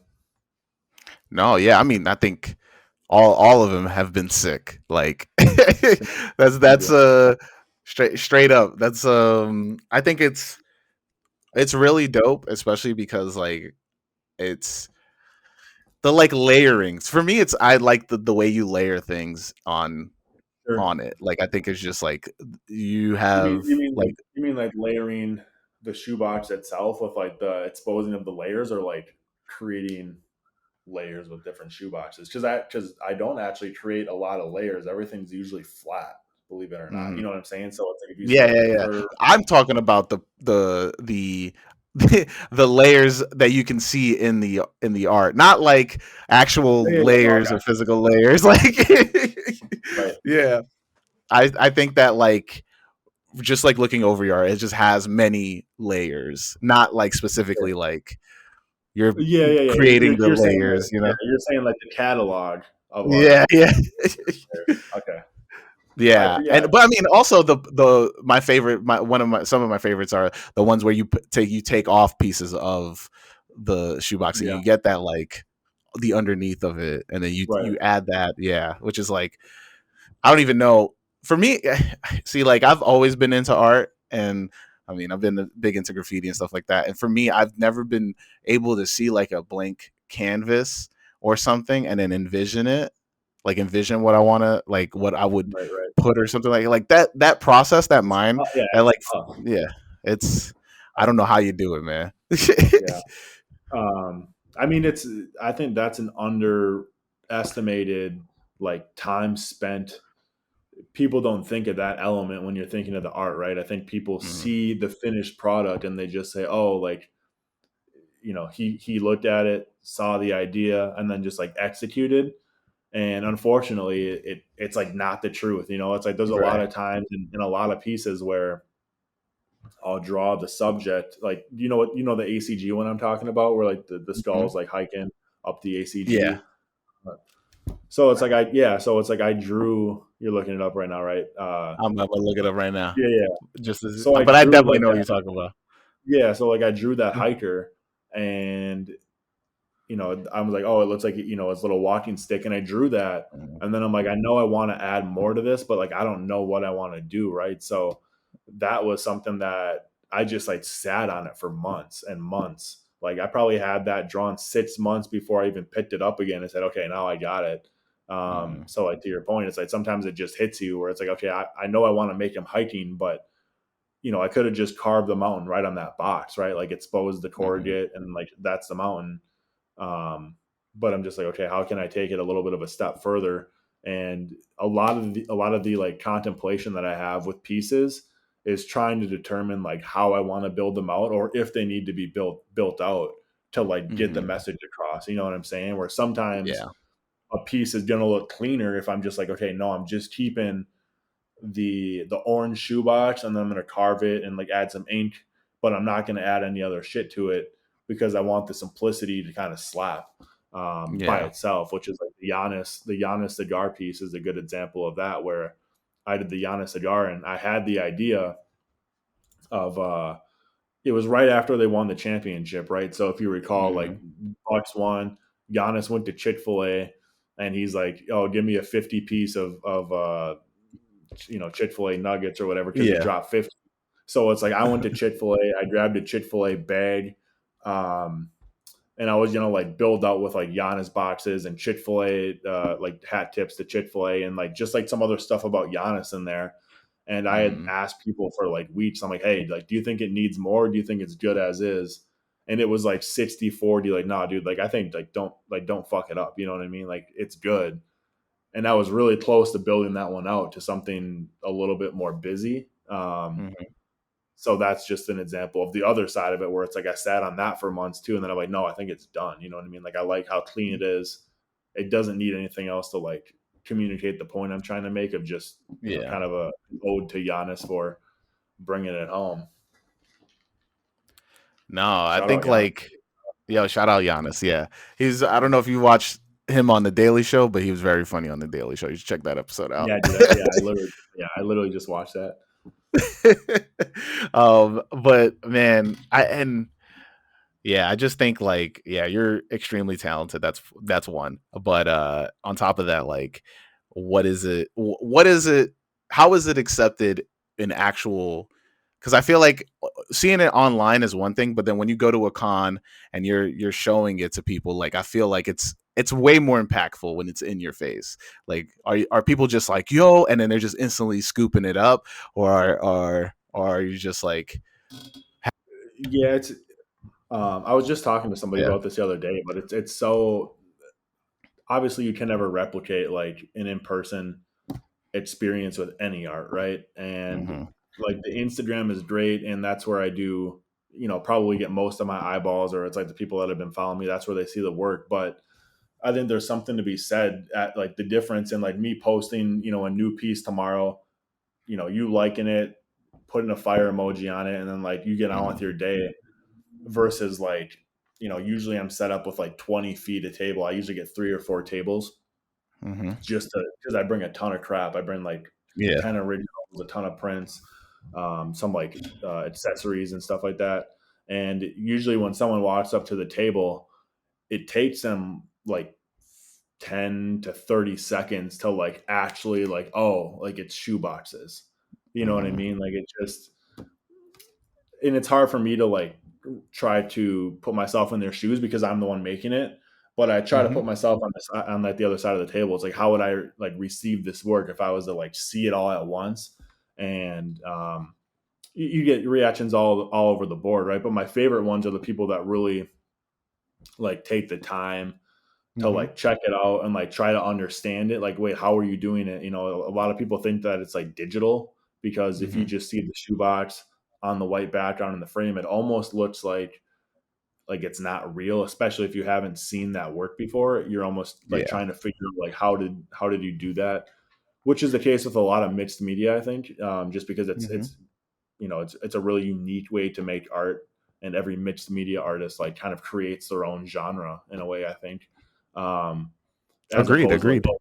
No, yeah, I mean, I think all of them have been sick. Like Thank that's you. straight up. That's I think it's really dope, especially because like it's the like layerings. For me, it's I like the way you layer things Sure. on it. Like I think it's just like you You mean have you mean like like you mean like layering the shoebox itself with like the exposing of the layers, or like creating layers with different shoeboxes? Because I don't actually create a lot of layers. Everything's usually flat, believe it or not. You mhm. know what I'm saying? So it's like if you see Yeah, like yeah, a yeah. curve. I'm talking about the the layers that you can see in the art, not like Yeah, actual yeah, yeah, no, I layers or got you. physical layers. Like, Right. yeah, I think that like just like looking over your art, it just has many layers, not like Sure. specifically like you're Yeah, yeah, yeah. creating the You're saying that, layers, you yeah, know? you're saying like the catalog of art. Yeah, yeah. Okay. Yeah, Yeah. and but I mean, also the my favorite, one of my some of my favorites are the ones where you take off pieces of the shoebox and Yeah. you get that like the underneath of it, and then Right. you add that, yeah, which is like I don't even know. For me, see, like I've always been into art, and I mean, I've been big into graffiti and stuff like that. And for me, I've never been able to see like a blank canvas or something and then envision it, like envision what I want to, like what I would Right. Right. put or something like that. That process, that mind, Yeah. that like, It's tough. yeah, it's. I don't know how you do it, man. Yeah. I mean, I think that's an underestimated like time spent. People don't think of that element when you're thinking of the art, right? I think people Mhm, see the finished product and they just say, "Oh, like, he looked at it, saw the idea, and then just like executed." And unfortunately, it's like not the truth. It's like there's a lot right. of times in a lot of pieces where I'll draw the subject, like, the ACG one I'm talking about, where like the skull's Mhm. like hiking up the Yeah, ACG. So it's like I drew. You're looking it up right now, right? I'm gonna look it up right now. Yeah, yeah. Just as, So I but I drew definitely like know what that. you're talking about. Yeah, so like I drew that hiker, and I was like, oh, it looks like it's a little walking stick, and I drew that, Mhm, and then I'm like, I know I want to add more to this, but like I don't know what I want to do, right? So that was something that I just like sat on it for months and months. Like I probably had that drawn 6 months before I even picked it up again and said, okay, now I got it. mhm, So like to your point, it's like sometimes it just hits you where it's like, okay, I know I want to make him hiking, but I could have just carved the mountain right on that box, right? Like exposed the mhm, corrugate and like that's the mountain. Um, but I'm just like, okay, how can I take it a little bit of a step further? And a lot of the like contemplation that I have with pieces is trying to determine like how I want to build them out, or if they need to be built out to like get the mhm. message across. You know what I'm saying? Where sometimes Yeah. a piece is going to look cleaner if I'm just like, okay, no, I'm just keeping the orange shoebox, and then I'm going to carve it and like add some ink, but I'm not going to add any other shit to it because I want the simplicity to kind of slap by Yeah. itself, which is like the Giannis cigar piece is a good example of that, where I did the Giannis cigar and I had the idea of it was right after they won the championship, right? So if you recall, like Hmm. Bucks won, Giannis went to Chick-fil-A and he's like, "Oh, give me a 50 piece of Chick-fil-A nuggets or whatever because he Yeah. dropped 50." So it's like I went to Chick-fil-A, I grabbed a Chick-fil-A bag, um, and I was like build out with like Giannis boxes and Chick-fil-A like hat tips to Chick-fil-A and like just like some other stuff about Giannis in there. And I had Hmm. asked people for like weeks. I'm like, hey, like, do you think it needs more? Do you think it's good as is? And it was like 60-40. Like, nah, dude, like I think don't fuck it up. You know what I mean? Like it's good. And I was really close to building that one out to something a little bit more busy. Hmm. So that's just an example of the other side of it where it's like I sat on that for months too. And then I'm like, no, I think it's done. You know what I mean? Like I like how clean it is. It doesn't need anything else to like communicate the point I'm trying to make of just, Yeah. kind of a ode to Giannis for bringing it home. No, I Shout out think Giannis. like, yo, shout out Giannis. Yeah, I don't know if you watched him on the Daily Show, but he was very funny on the Daily Show. You should check that episode out. Yeah, dude. I literally just watched that. But man, yeah, I just think like, yeah, you're extremely talented. That's one. But on top of that, like, what is it? What is it? How is it accepted in actual? Because I feel like seeing it online is one thing, but then when you go to a con and you're showing it to people, like I feel like it's way more impactful when it's in your face. Like, are people just like, yo, and then they're just instantly scooping it up, or are you just like, Yeah, it's. I was just talking to somebody yeah, about this the other day, but it's so obviously you can never replicate like an in person experience with any art, right? And mm-hmm, like the Instagram is great, and that's where I do, probably get most of my eyeballs, or it's like the people that have been following me, that's where they see the work. But I think there's something to be said at like the difference in like me posting, a new piece tomorrow, you liking it, putting a fire emoji on it, and then like you get on with mm-hmm, your day versus like, usually I'm set up with like 20 feet of table. I usually get 3 or 4 tables mm-hmm. just because I bring a ton of crap. I bring like Yeah. 10 originals, a ton of prints, some like accessories and stuff like that. And usually when someone walks up to the table, it takes them like 10 to 30 seconds to like actually like, oh, like it's shoe boxes. You know what I Mm-hmm, mean? Like it just, and it's hard for me to like try to put myself in their shoes because I'm the one making it. But I try to mm-hmm. put myself on this on like the other side of the table. It's like how would I like receive this work if I was to like see it all at once? And you get reactions all over the board, right? But my favorite ones are the people that really like take the time to Mm-hmm. like check it out and like try to understand it. Like, wait, how are you doing it? A lot of people think that it's like digital because if you Mm-hmm. just see the shoebox on the white background in the frame, it almost looks like it's not real, especially if you haven't seen that work before. You're almost like Yeah. trying to figure out like how did you do that? Which is the case with a lot of mixed media, I think, just because it's Mm-hmm. it's it's a really unique way to make art, and every mixed media artist like kind of creates their own genre in a way, I think, um, as Agreed. opposed to like, Agreed. oh,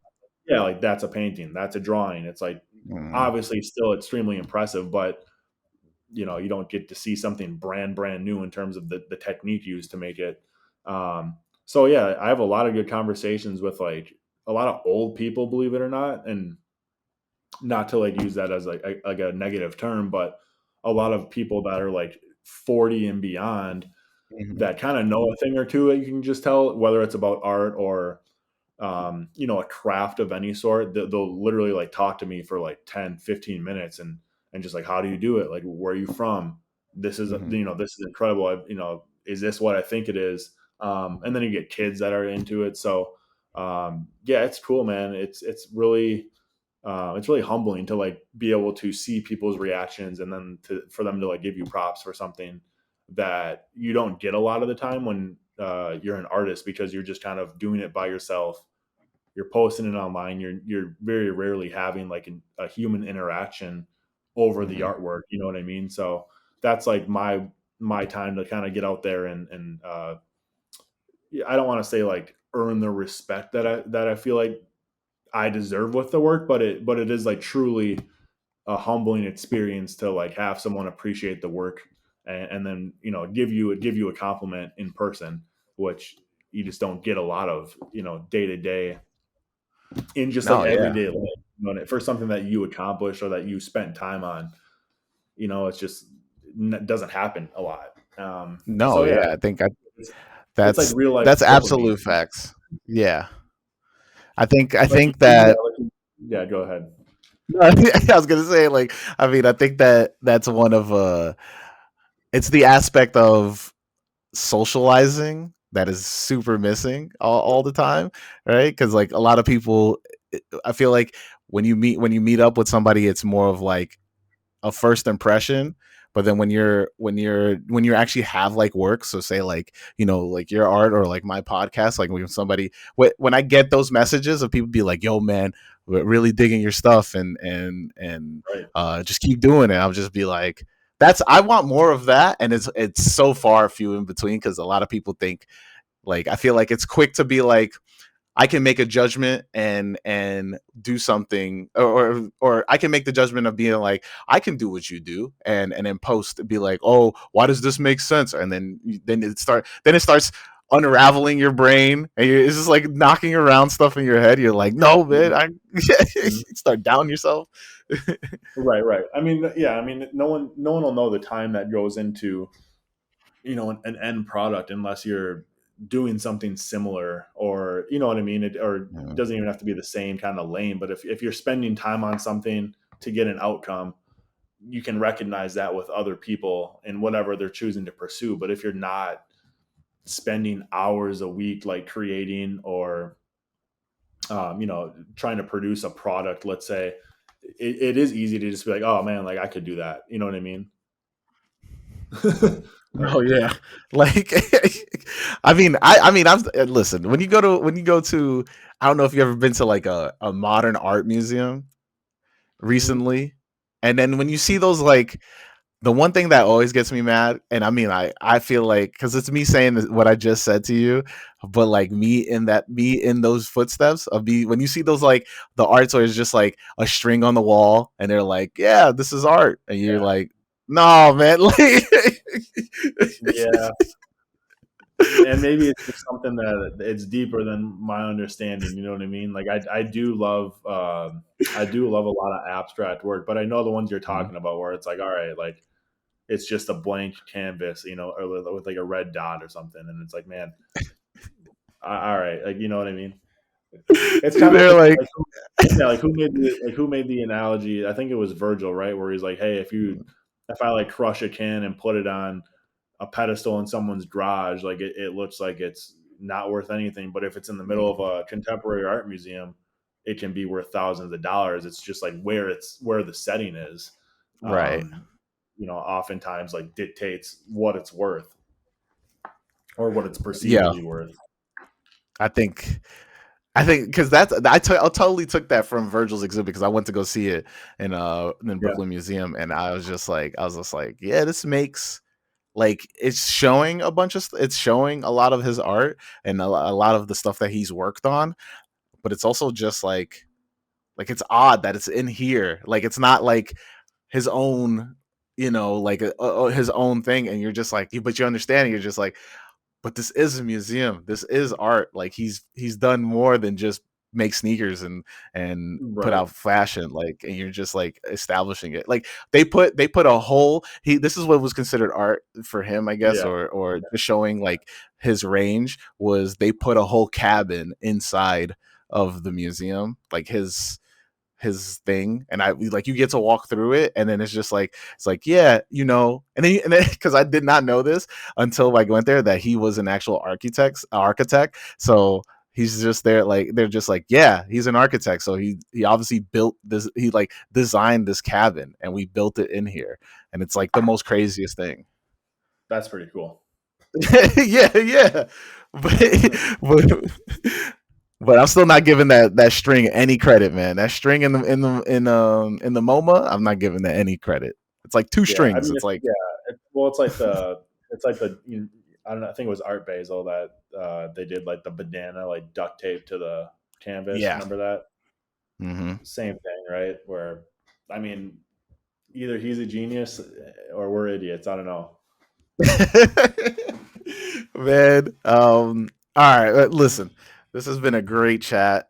yeah, like that's a painting, that's a drawing. It's like Mm-hmm. obviously still extremely impressive, but you don't get to see something brand new in terms of the technique used to make it. So yeah, I have a lot of good conversations with like a lot of old people, believe it or not, and not to like use that as like a negative term, but a lot of people that are like 40 and beyond Mm-hmm. that kind of know a thing or two that you can just tell whether it's about art or a craft of any sort. They'll literally like talk to me for like 10, 15 minutes and just like, how do you do it? Like, where are you from? This is, Mm-hmm. this is incredible. Is this what I think it is? And then you get kids that are into it. So, yeah, it's cool, man. It's really humbling to like be able to see people's reactions and then for them to like give you props for something that you don't get a lot of the time when you're an artist because you're just kind of doing it by yourself. you're posting it online. You're very rarely having like a human interaction over the Mhm. artwork. You know what I mean? So that's like my time to kind of get out there and I don't want to say like earn the respect that I feel like I deserve with the work, but it is like truly a humbling experience to like have someone appreciate the work and then give you a compliment in person, which you just don't get a lot of day to day in just like No, yeah. everyday life. For something that you accomplish or that you spent time on, it's just doesn't happen a lot. No, So yeah, yeah. I think it's, it's like that's real life that's dopamine. absolute facts. Yeah. I Like you think see, yeah, that yeah. Go ahead. I was gonna say, like, I mean, I think that that's one of it's the aspect of socializing that is super missing all the time, right? Because like a lot of people, I feel like when you meet up with somebody, it's more of like a first impression. But then when you actually have like work, so say like like your art or like my podcast, like when somebody when I get those messages of people be like, yo man, we're really digging your stuff and Right. just keep doing it, I'll just be like, that's, I want more of that. And it's so far few in between because a lot of people think, like, I feel like it's quick to be like, I can make a judgment and do something, or I can make the judgment of being like, I can do what you do, and then post be like, oh, why does this make sense? And then it starts unraveling your brain, and it's just like knocking around stuff in your head. You're like, no man, I Mhm. start down yourself. Right, right. I mean, yeah. I mean, no one will know the time that goes into an end product unless you're doing something similar, or you know what I mean. Or Yeah. doesn't even have to be the same kind of lane. But if you're spending time on something to get an outcome, you can recognize that with other people and whatever they're choosing to pursue. But if you're not spending hours a week like creating or trying to produce a product, let's say, it is easy to just be like, oh man, like I could do that. You know what I mean? Oh yeah, like I mean, I've listen, when you go to, I don't know if you ever been to like a modern art museum Mhm. recently, and then when you see those, like, the one thing that always gets me mad, and I mean, I feel like, because it's me saying what I just said to you, but like me in those footsteps of me when you see those, like, the arts where it's just like a string on the wall, and they're like, yeah, this is art, and you're Yeah, like, no man, like yeah. And maybe it's just something that it's deeper than my understanding. You know what I mean? Like I do love a lot of abstract work, but I know the ones you're talking about where it's like, all right, like it's just a blank canvas, or with like a red dot or something, and it's like, man, all right, like you know what I mean? It's kind of they're like, like, yeah, like who made the analogy? I think it was Virgil, right? Where he's like, hey, if I like crush a can and put it on a pedestal in someone's garage, like it looks like it's not worth anything. But if it's in the middle of a contemporary art museum, it can be worth thousands of dollars. It's just like where the setting is. right, Oftentimes like dictates what it's worth or what it's perceived to yeah, be worth. I think because I totally took that from Virgil's exhibit because I went to go see it in Yeah. Brooklyn Museum, and I was just like, yeah, this makes, like, it's showing it's showing a lot of his art and a lot of the stuff that he's worked on, but it's also just like it's odd that it's in here, like it's not like his own, like his own thing, and you're just like, but you understand, you're just like, but this is a museum. This is art. Like he's done more than just make sneakers and put Right. out fashion. Like, and you're just like establishing it. Like they put a whole, this is what was considered art for him, I guess, Yeah. or just showing like his range was they put a whole cabin inside of the museum, like his thing, and I like, you get to walk through it, and then it's like, yeah, and then because I did not know this until I went there, that he was an actual architect. So he's just there, like, they're just like, yeah, he's an architect, so he obviously built this, he like designed this cabin, and we built it in here, and it's like the most craziest thing. That's pretty cool. Yeah, yeah, but, but But I'm still not giving that string any credit, man. That string in the MoMA, I'm not giving that any credit. It's like two Yeah, I strings. mean, It's like well, it's like the I don't know. I think it was Art Basel that they did like the banana like duct tape to the canvas. yeah. Remember that? Hmm. Same thing, right? Where I mean, either he's a genius or we're idiots. I don't know. Man, all right. Listen, this has been a great chat.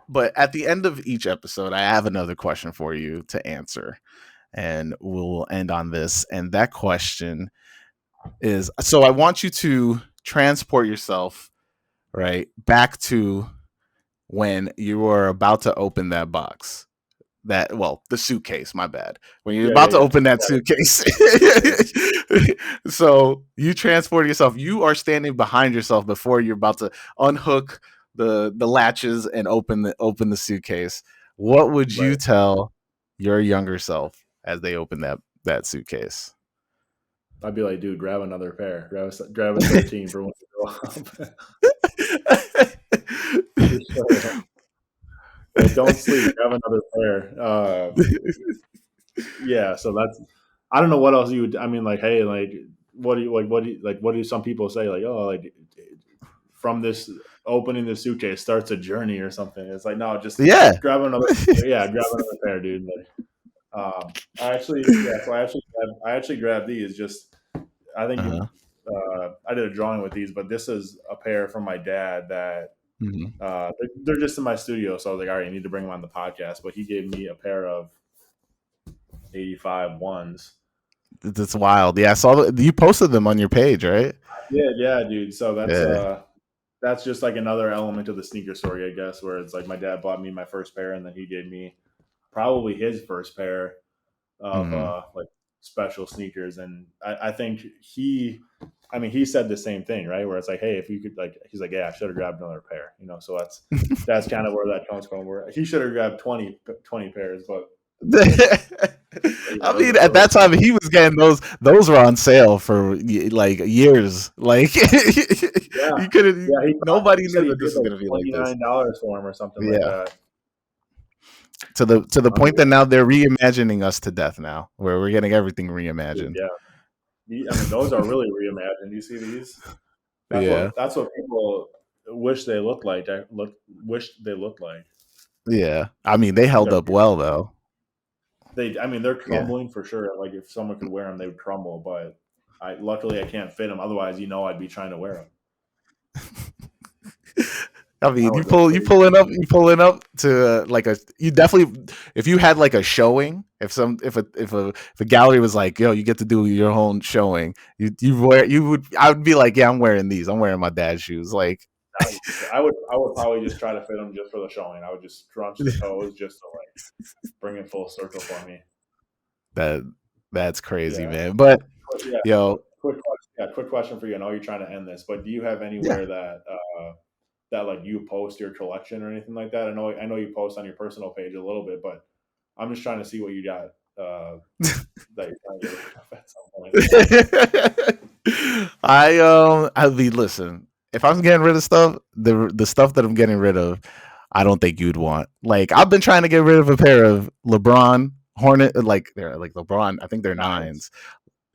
But at the end of each episode, I have another question for you to answer, and we'll end on this. And that question is: so I want you to transport yourself right back to when you were about to open that box. The suitcase, my bad, when you're Yeah, about yeah, to yeah. open that suitcase. So you transport yourself, you are standing behind yourself before you're about to unhook the latches and open the suitcase. What would you Right. tell your younger self as they open that suitcase? I'd be like, dude, grab another pair. Grab a 13 for when you go up. For sure. Like, don't sleep. Grab another pair. Yeah. So that's. I don't know what else you would. I mean, like, hey, like, what do you like? What do you like? What do some people say? Like, oh, like from this opening the suitcase starts a journey or something. It's like, no, just Yeah. grab another. Yeah, grab another pair, dude. Like, I actually, yeah. So I actually grabbed these. Just, I think Uh-huh. I did a drawing with these, but this is a pair from my dad that Mhm. they're just in my studio. So I was like, all right, I need to bring them on the podcast. But he gave me a pair of 85 ones. That's wild. Yeah, I saw you posted them on your page, right? Yeah, yeah, dude. So Yeah. that's just like another element of the sneaker story, I guess, where it's like my dad bought me my first pair, and then he gave me probably his first pair of Mhm. like special sneakers. And I think I mean, he said the same thing, right? Where it's like, hey, if you could, like, he's like, yeah, I should have grabbed another pair, you know. So that's kind of where that comes from. Where he should have grabbed 20 pairs, but you I know, mean, at that time he was getting those. Those were on sale for like years. Like yeah, you couldn't. yeah. Nobody He knew said he that this paid was like gonna be like this. $29 for him or something like Yeah, that. to the point that Unbelievable, now they're reimagining us to death. Now, where we're getting everything dude. reimagined. Yeah, I mean, those are really reimagined. You see these? Yeah, That's what people wish they looked like. Wish they looked like. yeah. I mean, they held They're up well though. I mean, they're Yeah. crumbling for sure. Like if someone could wear them, they would crumble. But luckily I can't fit them. Otherwise, I'd be trying to wear them. I I mean, would go crazy. you pulling up to like you definitely, if you had like a showing, if a gallery was like, yo, you get to do your own showing, I would be like, yeah, I'm wearing these. I'm wearing my dad's shoes. Like, 100%. I would probably just try to fit them just for the showing. I would just crunch the toes just to like bring it full circle for me. that that's crazy, Yeah. man. But Yeah. yo, Quick question. Yeah. Quick question for you. I know you're trying to end this, but do you have yeah. anywhere that like you post your collection or anything like that? I know you post on your personal page a little bit, but I'm just trying to see what you got that you're trying to get rid of at some point. I mean, listen, if I'm getting rid of stuff, the stuff that I'm getting rid of, I don't think you'd want. Like, I've been trying to get rid of a pair of LeBron Hornet, like they're like LeBron. I think they're Nines, nines.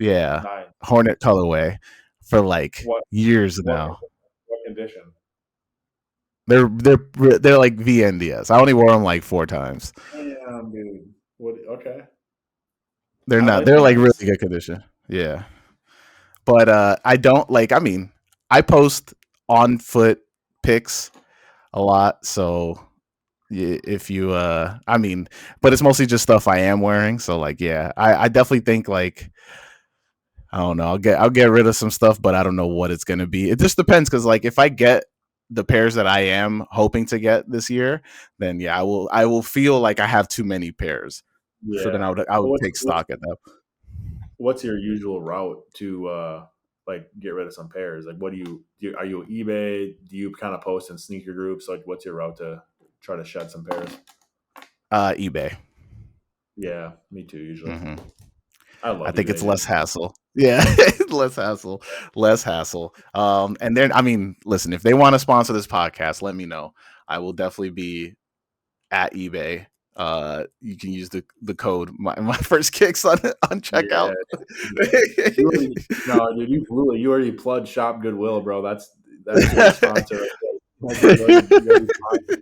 Yeah, nine. Hornet colorway for like What years what now. what condition? They're like VNDS. I only wore them like 4 times. Damn, dude. What? Okay, They're I not. like They're like really nines. good condition. Yeah, but I don't like. I mean, I post on foot pics a lot, so if you I mean, but it's mostly just stuff I am wearing. So like, yeah, I definitely think like, I don't know, I'll get rid of some stuff, but I don't know what it's gonna be. It just depends, because like if I get the pairs that I am hoping to get this year, then yeah, I will feel like I have too many pairs. So then Yeah. I would What's take stock at that. what's your usual route to like get rid of some pairs? Like, what are you eBay? Do you kind of post in sneaker groups? Like, what's your route to try to shed some pairs? eBay. Yeah, me too. Usually. Hmm. I I love think it's eBay, less dude. hassle. Yeah, less hassle, less hassle. And then I mean, listen, if they want to sponsor this podcast, let me know. I will definitely be at eBay. You can use the code my first kicks on Yeah, checkout. you already no, dude. You already plugged Shop Goodwill, bro. That's your sponsor right there. Like,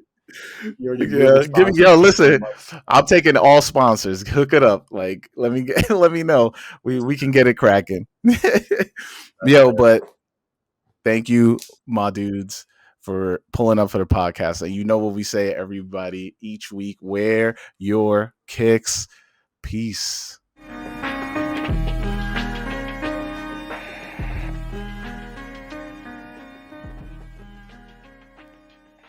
you're the Yeah, give me sponsor yo. for so Listen, much. I'm taking all sponsors. Hook it up. Like, let me get, let me know. We can get it cracking. That's Yo, fair. but thank you, my dudes, for pulling up for the podcast. And you know what we say, everybody, each week: wear your kicks. Peace.